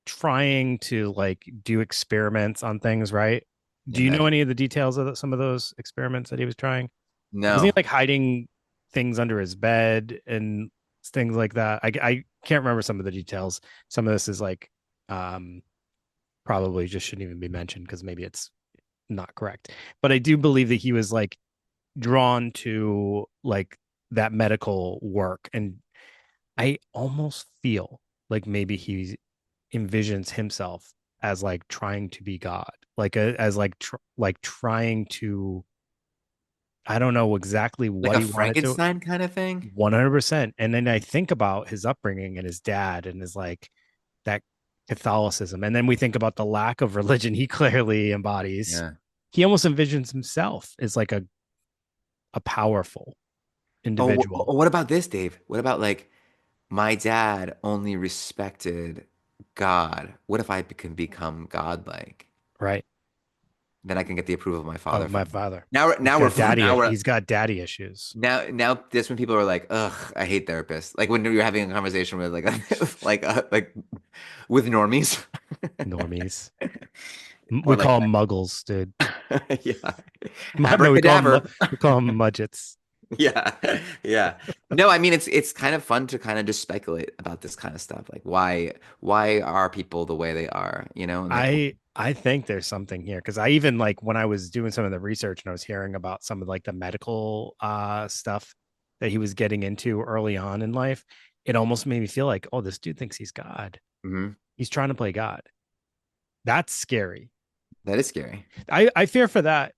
S1: trying to like do experiments on things, right? Do you know
S2: Imagine.
S1: any of the details of some of those experiments that he was trying? Wasn't he
S2: No.
S1: like hiding things under his bed and things like that? I can't remember some of the details. Some of this is like um probably just shouldn't even be mentioned because maybe it's not correct. But I do believe that he was like drawn to like that medical work, and I almost feel like maybe he envisions himself as like trying to be God, like as like like trying to. I don't know exactly
S2: Like
S1: what
S2: a
S1: he wanted to.
S2: Frankenstein kind of thing?
S1: 100%. And then I think about his upbringing and his dad and his like that Catholicism. And then we think about the lack of religion he clearly embodies.
S2: Yeah.
S1: He almost envisions himself as like a powerful
S2: Oh,
S1: individual,
S2: what about this, Dave? What about like my dad only respected God? What if I can become godlike?
S1: right?
S2: Then I can get the approval of my father
S1: Of
S2: from
S1: my
S2: him.
S1: father.
S2: Now we're now we're
S1: He's got daddy issues.
S2: now that's when people are like, ugh, I hate therapists. Like when you're having a conversation with like like with normies.
S1: Normies.
S2: Or
S1: We
S2: like
S1: call them muggles, dude.
S2: yeah.
S1: No, we call them
S2: Abracadabra.
S1: mudgets.
S2: Yeah. Yeah. No, I mean it's kind of fun to kind of just speculate about this kind of stuff. Like why are people the way they are, you know? And like
S1: I think there's something here because I even like when I was doing some of the research and I was hearing about some of like the medical stuff that he was getting into early on in life, it almost made me feel like, oh, this dude thinks he's God.
S2: mhm,
S1: He's trying to play God. That's scary.
S2: that is scary.
S1: I fear for that,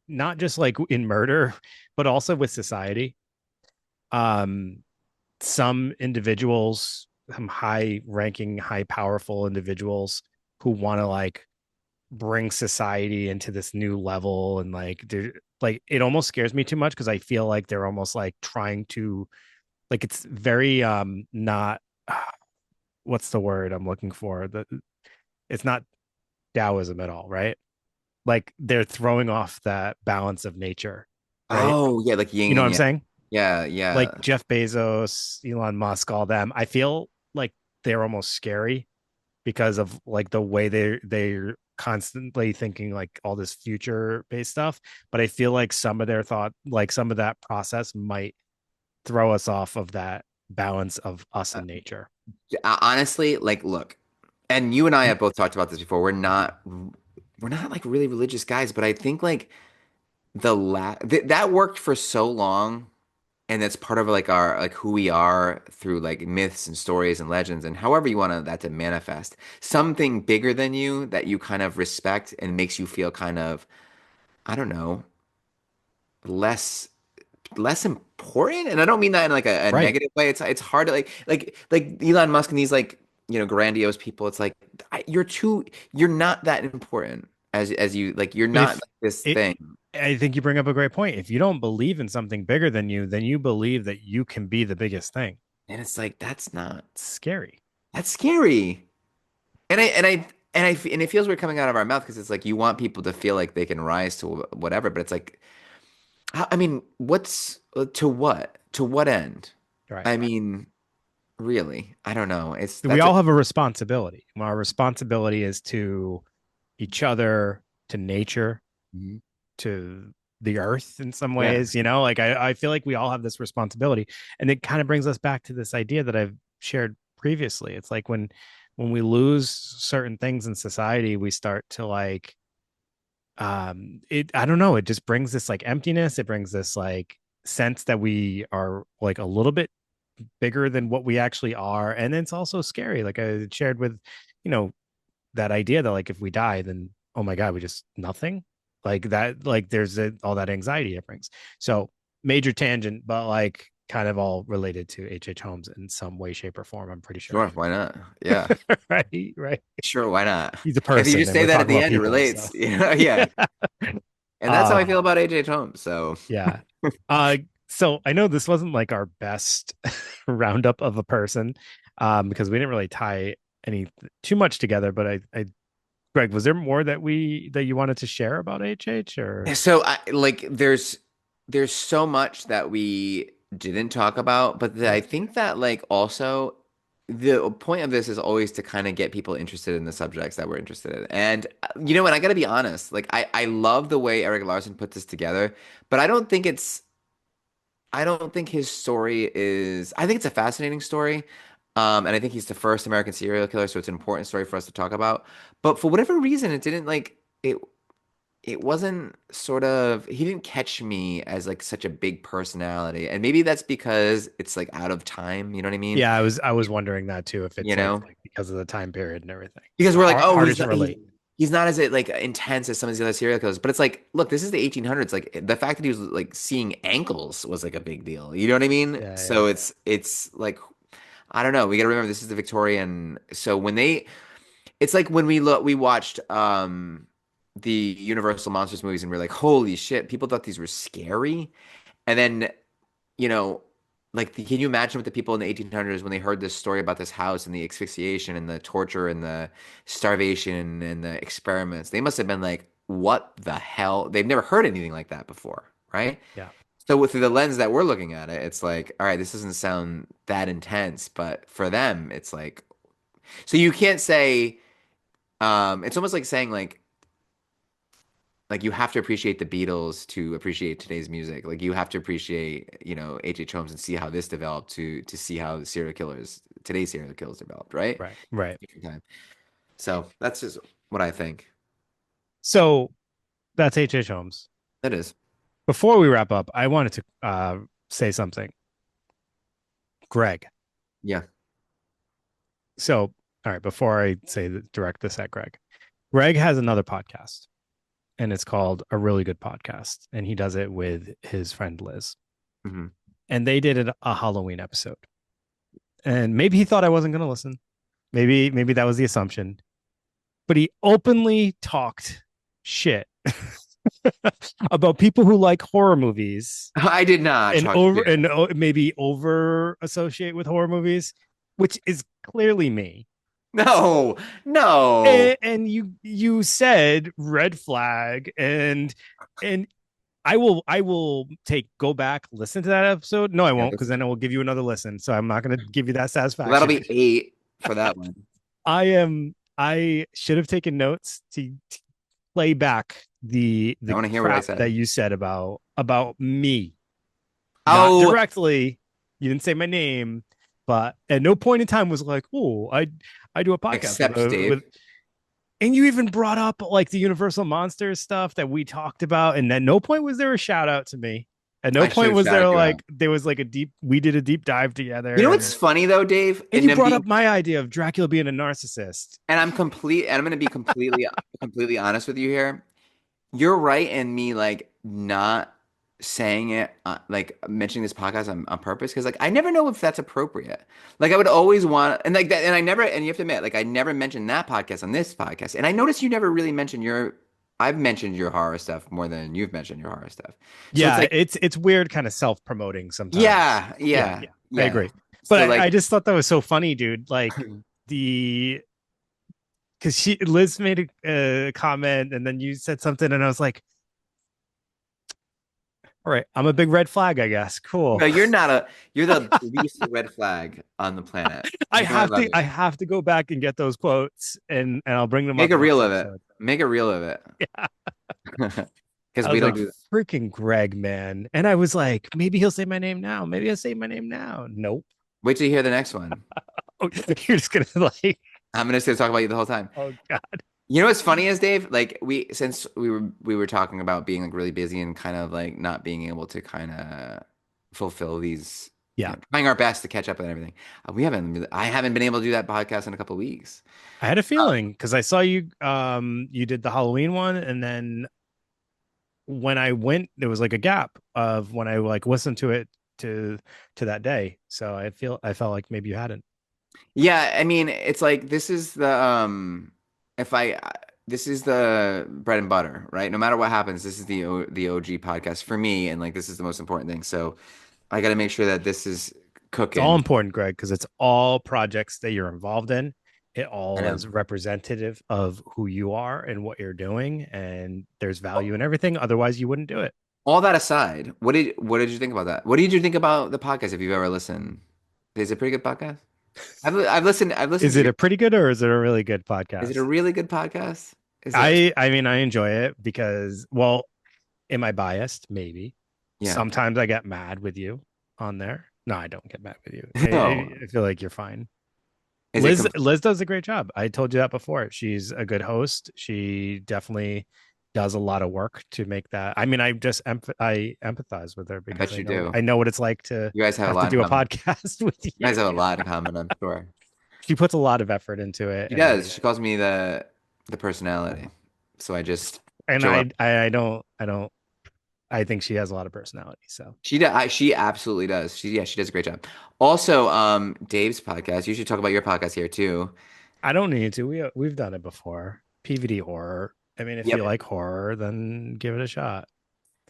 S1: not just like in murder, but also with society. Um, some individuals, some high ranking, high powerful individuals who want to like bring society into this new level and like it almost scares me too much because I feel like they're almost like trying to like it's very not what's the word I'm looking for? It's not Taoism at all, right? Like they're throwing off that balance of nature, right?
S2: Oh, yeah, like yin
S1: You know what
S2: and
S1: I'm
S2: yang.
S1: saying?
S2: Yeah,
S1: Like
S2: yeah.
S1: Jeff Bezos, Elon Musk, all them. I feel like they're almost scary because of like the way they're constantly thinking like all this future based stuff. But I feel like some of their thought, like some of that process might throw us off of that balance of us
S2: Uh,
S1: in nature.
S2: Honestly, like look, and you and I have both talked about this before. We're not like really religious guys, but I think like that worked for so long, and that's part of like our like who we are through like myths and stories and legends and however you want that to manifest. Something bigger than you that you kind of respect and makes you feel kind of, I don't know, less less important. And I don't mean that in like a
S1: Right.
S2: negative way. It's hard to like Elon Musk and these like, grandiose people. It's like you're not that important as you like you're
S1: But
S2: not
S1: if
S2: like this
S1: it,
S2: thing.
S1: I think you bring up a great point. If you don't believe in something bigger than you, then you believe that you can be the biggest thing.
S2: And it's like
S1: It's scary.
S2: that's scary. And it feels weird coming out of our mouth because it's like you want people to feel like they can rise to whatever, but it's like, I mean, what's to what? To what end?
S1: Right.
S2: I mean, really, I don't know. It's
S1: We
S2: that's a
S1: all have a responsibility. Our responsibility is to each other, to nature,
S2: Mhm.
S1: to the earth in some
S2: Yeah.
S1: ways, like I feel like we all have this responsibility. And it kind of brings us back to this idea that I've shared previously. It's like when we lose certain things in society, we start to like it I don't know, it just brings this like emptiness. It brings this like sense that we are like a little bit bigger than what we actually are. And it's also scary. Like I shared with, you know, that idea that like if we die, then oh my God, we just nothing like that. Like there's all that anxiety it brings. So major tangent, but like kind of all related to H. Holmes in some way, shape, or form. I'm pretty sure.
S2: Sure, why not? Yeah,
S1: Right, right.
S2: sure, why not?
S1: He's a
S2: If you
S1: person,
S2: just
S1: and
S2: say
S1: we're
S2: that at
S1: talking
S2: the
S1: about
S2: end, it
S1: people. So
S2: relates. Yeah.
S1: yeah.
S2: And that's how I feel
S1: Uh,
S2: about H. Holmes. So
S1: yeah. Uh, so I know this wasn't like our best roundup of a person, because we didn't really tie any too much together. But Greg, was there more that you wanted to share about HH or?
S2: So I like there's so much that we didn't talk about, but I
S1: Yeah.
S2: think that like also the point of this is always to kind of get people interested in the subjects that we're interested in. And you know what, I gotta be honest, like I love the way Eric Larson put this together, but I don't think his story is I think it's a fascinating story. And I think he's the first American serial killer, so it's an important story for us to talk about. But for whatever reason, it didn't like it wasn't sort of he didn't catch me as like such a big personality, and maybe that's because it's like out of time, you know what I mean?
S1: Yeah, I was wondering that too, if
S2: You
S1: it's like
S2: know,
S1: because of the time period and everything.
S2: because we're like, oh,
S1: Harder to relate.
S2: he's not as like intense as some of these other serial killers, but it's like, look, this is the 1800s. Like the fact that he was like seeing ankles was like a big deal. You know what I mean?
S1: Yeah, yeah,
S2: So it's like I don't know. We got to remember this is the Victorian. So when they it's like when we watched the Universal Monsters movies and we're like, holy shit, people thought these were scary. And then, you know, like, can you imagine what the people in the 1800s when they heard this story about this house and the asphyxiation and the torture and the starvation and the experiments? They must have been like, what the hell? They've never heard anything like that before, right?
S1: yeah.
S2: So through the lens that we're looking at it, it's like, all right, this doesn't sound that intense, but for them, it's like, so you can't say, it's almost like saying like you have to appreciate the Beatles to appreciate today's music. Like you have to appreciate, H. Holmes and see how this developed to see how today's serial killers developed, right?
S1: Right, right.
S2: Different time. So that's just what I think.
S1: So that's H. Holmes.
S2: It is.
S1: Before we wrap up, I wanted to say something. Greg.
S2: Yeah.
S1: So, all right, before I say direct this at Greg, Greg has another podcast, and it's called A Really Good Podcast, and he does it with his friend Liz.
S2: Hmm.
S1: And they did a Halloween episode. And maybe he thought I wasn't going to listen. Maybe that was the assumption. But he openly talked shit about people who like horror movies
S2: I did not
S1: and
S2: talk
S1: over
S2: shit.
S1: and maybe over associate with horror movies, which is clearly me.
S2: No, no.
S1: And you said red flag, and I will take go back listen to that episode. No, I
S2: Yeah,
S1: won't, because then I will give you another listen. So I'm not going to give you that
S2: well, that'll
S1: satisfaction.
S2: be 8 for that one.
S1: I should have taken notes to play back
S2: I
S1: the
S2: want to hear what I
S1: crap that
S2: said.
S1: you said about me, not
S2: Oh,
S1: directly. You didn't say my name, but at no point in time was like, oh, I do a podcast
S2: except Dave.
S1: with, and you even brought up like the Universal Monsters stuff that we talked about, and at no point was there a shout out to me. At no
S2: I should
S1: point
S2: have
S1: was
S2: shouted
S1: there
S2: you out.
S1: like there was like we did a deep dive
S2: You know
S1: together,
S2: what's funny though, Dave?
S1: and you brought up my idea of Dracula being a narcissist.
S2: And I'm going to be completely honest with you here. You're right in me like not saying it like mentioning this podcast on purpose because like I never know if that's appropriate. Like I would always want and like that and you have to admit like I never mentioned that podcast on this podcast. And I noticed you never really mentioned your I've mentioned your horror stuff more than you've mentioned your horror stuff. So it's
S1: Yeah,
S2: like
S1: it's weird kind of self-promoting sometimes.
S2: yeah,
S1: Yeah,
S2: yeah,
S1: yeah. I
S2: yeah.
S1: agree. But
S2: So
S1: I
S2: like
S1: just thought that was so funny, dude. Like the because she Liz made a comment and then you said something and I was like, all right, I'm a big red flag, I guess. Cool.
S2: no, you're the least red flag on the planet.
S1: I
S2: You know I
S1: have
S2: love
S1: to
S2: you.
S1: I have to go back and get those quotes and I'll bring them
S2: Make
S1: up
S2: a reel
S1: next
S2: of it.
S1: episode.
S2: Make a reel of it.
S1: Yeah.
S2: Because
S1: I
S2: we
S1: was
S2: don't
S1: like,
S2: do that.
S1: freaking Greg, man. And I was like, maybe he'll say my name now. Maybe he'll say my name now. Nope.
S2: Wait till you hear the next one.
S1: Oh, you're just gonna like,
S2: I'm just gonna talk about you the whole time.
S1: oh God.
S2: You know what's funny is Dave, like since we were talking about being like really busy and kind of like not being able to kind of fulfill these,
S1: Yeah.
S2: trying our best to catch up and everything. I haven't been able to do that podcast in a couple of weeks.
S1: I had a feeling because I saw you you did the Halloween one and then when I went, there was like a gap of when I like listened to it to that day. So I felt like maybe you hadn't.
S2: Yeah, I mean, it's like this is the if I this is the bread and butter, right? No matter what happens, this is the OG podcast for me, and like this is the most important thing. So I got to make sure that this is
S1: It's all
S2: cooking.
S1: important, Greg, because it's all projects that you're involved in. It
S2: I
S1: all
S2: know.
S1: is representative of who you are and what you're doing, and there's value in everything. Otherwise, you wouldn't do it.
S2: All that aside, what did you think about that? What did you think about the podcast if you've ever listened? Is it a pretty good podcast? I've listened
S1: Is
S2: to
S1: it
S2: your.
S1: a pretty good or is it a really good
S2: Is it a
S1: podcast?
S2: really good podcast? Is it?
S1: I mean, I enjoy it because, well, am I biased? Maybe.
S2: Yeah.
S1: Sometimes I get mad with you on there. No, I don't get mad with you.
S2: No.
S1: I feel like you're fine.
S2: Is it
S1: Liz does a great job. I told you that before. She's a good host. She definitely does a lot of work to make that. I mean, I empathize with her
S2: I
S1: because
S2: bet you do.
S1: I know what it's like to
S2: You guys have a
S1: have to
S2: lot in
S1: do a
S2: common.
S1: podcast with
S2: You
S1: you.
S2: guys have a lot in common, I'm sure.
S1: She puts a lot of effort into it,
S2: She
S1: and
S2: does. She calls me the personality. So I just
S1: and
S2: show up.
S1: I don't I think she has a lot of personality. So
S2: She absolutely does. She does a great job. Also, Dave's podcast. You should talk about your podcast here too.
S1: I don't need to. We've done it before. PVD horror. I mean, if you
S2: Yep.
S1: like horror, then give it a shot.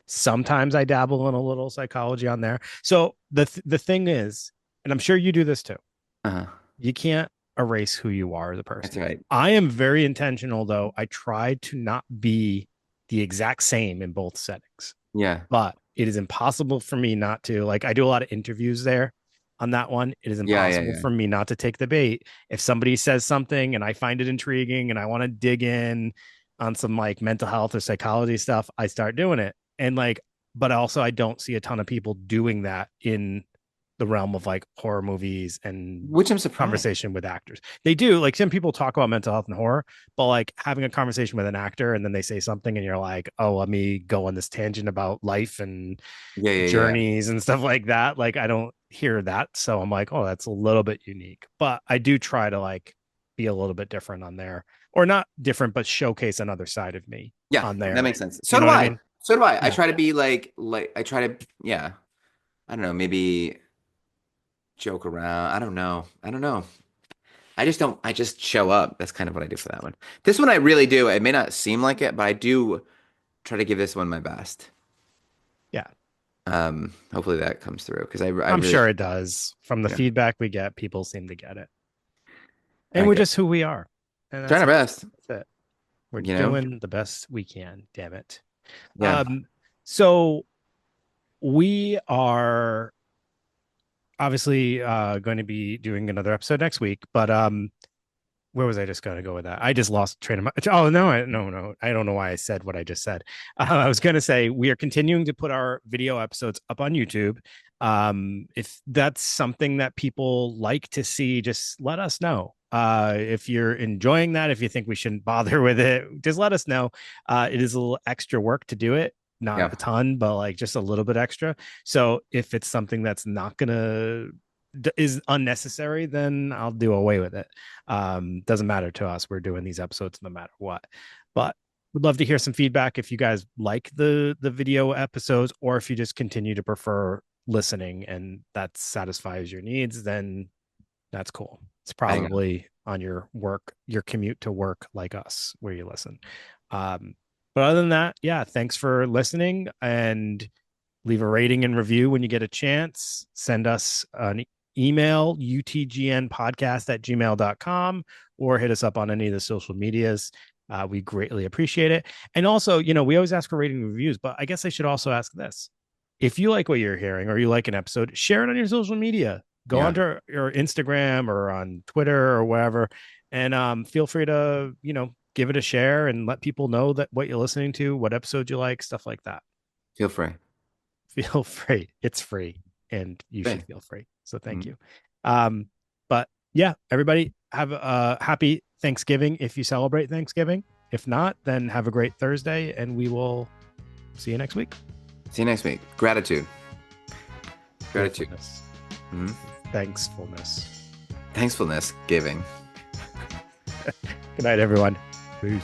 S1: Sometimes I dabble in a little psychology on there. So the thing is, and I'm sure you do this too.
S2: Uh-huh.
S1: You can't erase who you are as a
S2: That's
S1: person.
S2: right.
S1: I am very intentional though. I try to not be the exact same in both settings,
S2: Yeah.
S1: but it is impossible for me not to. Like, I do a lot of interviews there on that one. It is
S2: Yeah, yeah,
S1: impossible
S2: yeah.
S1: for me not to take the bait. If somebody says something and I find it intriguing and I want to dig in on some like mental health or psychology stuff, I start doing it. And like, but also I don't see a ton of people doing that in the realm of like horror movies and
S2: Which I'm surprised.
S1: conversation with actors. They do, like, some people talk about mental health and horror, but like having a conversation with an actor and then they say something and you're like, oh, let me go on this tangent about life and
S2: Yeah, yeah, yeah.
S1: journeys and stuff like that. Like, I don't hear that. So I'm like, oh, that's a little bit unique. But I do try to like be a little bit different on there, or not different, but showcase another side of me
S2: Yeah,
S1: on
S2: that
S1: there.
S2: makes sense.
S1: You
S2: So
S1: know
S2: do
S1: what I
S2: I.
S1: mean?
S2: So do I. I
S1: Yeah.
S2: try to be like I try to yeah. I don't know, maybe joke around. I don't know. I don't know. I just show up. That's kind of what I do for that one. This one I really do. It may not seem like it, but I do try to give this one my best.
S1: Yeah.
S2: Hopefully that comes through because I
S1: I'm
S2: really
S1: sure it does. From the
S2: yeah.
S1: feedback we get, people seem to get it.
S2: All
S1: And
S2: right,
S1: we're
S2: good.
S1: just who we are. And
S2: Trying
S1: that's
S2: our
S1: it.
S2: best,
S1: That's it. We're
S2: you know?
S1: doing the best we can, damn it.
S2: Yeah.
S1: Um, so we are obviously going to be doing another episode next week, but where was I just going to go with that? I just lost train of my. Oh no, no! I don't know why I said what I just said. I was going to say we are continuing to put our video episodes up on YouTube. If that's something that people like to see, just let us know. If you're enjoying that, if you think we shouldn't bother with it, just let us know. It is a little extra work to do it, not
S2: Yeah.
S1: a ton, but like just a little bit extra. So if it's something that's not gonna is unnecessary, then I'll do away with it. Doesn't matter to us. We're doing these episodes no matter what. But would love to hear some feedback if you guys like the video episodes, or if you just continue to prefer listening and that satisfies your needs, then that's cool. It's
S2: Bang on.
S1: probably on your commute to work like us, where you listen. Um, but other than that, yeah, thanks for listening, and leave a rating and review when you get a chance. Send us an email, utgnpodcast@gmail.com, or hit us up on any of the social medias. We greatly appreciate it. And also, we always ask for rating and reviews, but I guess I should also ask this. If you like what you're hearing or you like an episode, share it on your social media. Go
S2: Yeah.
S1: onto your Instagram or on Twitter or wherever, and feel free to, give it a share and let people know that what you're listening to, what episode you like, stuff like that.
S2: Feel free.
S1: Feel free. It's free, and you should
S2: Hey.
S1: feel free. So thank
S2: Mhm.
S1: you. But yeah, everybody have a happy Thanksgiving if you celebrate Thanksgiving. If not, then have a great Thursday, and we will see you next week.
S2: See you next week. Gratitude. Gratitude.
S1: Thankfulness.
S2: Mhm.
S1: Thanksfulness.
S2: Thankfulness giving.
S1: Good night, everyone. Peace.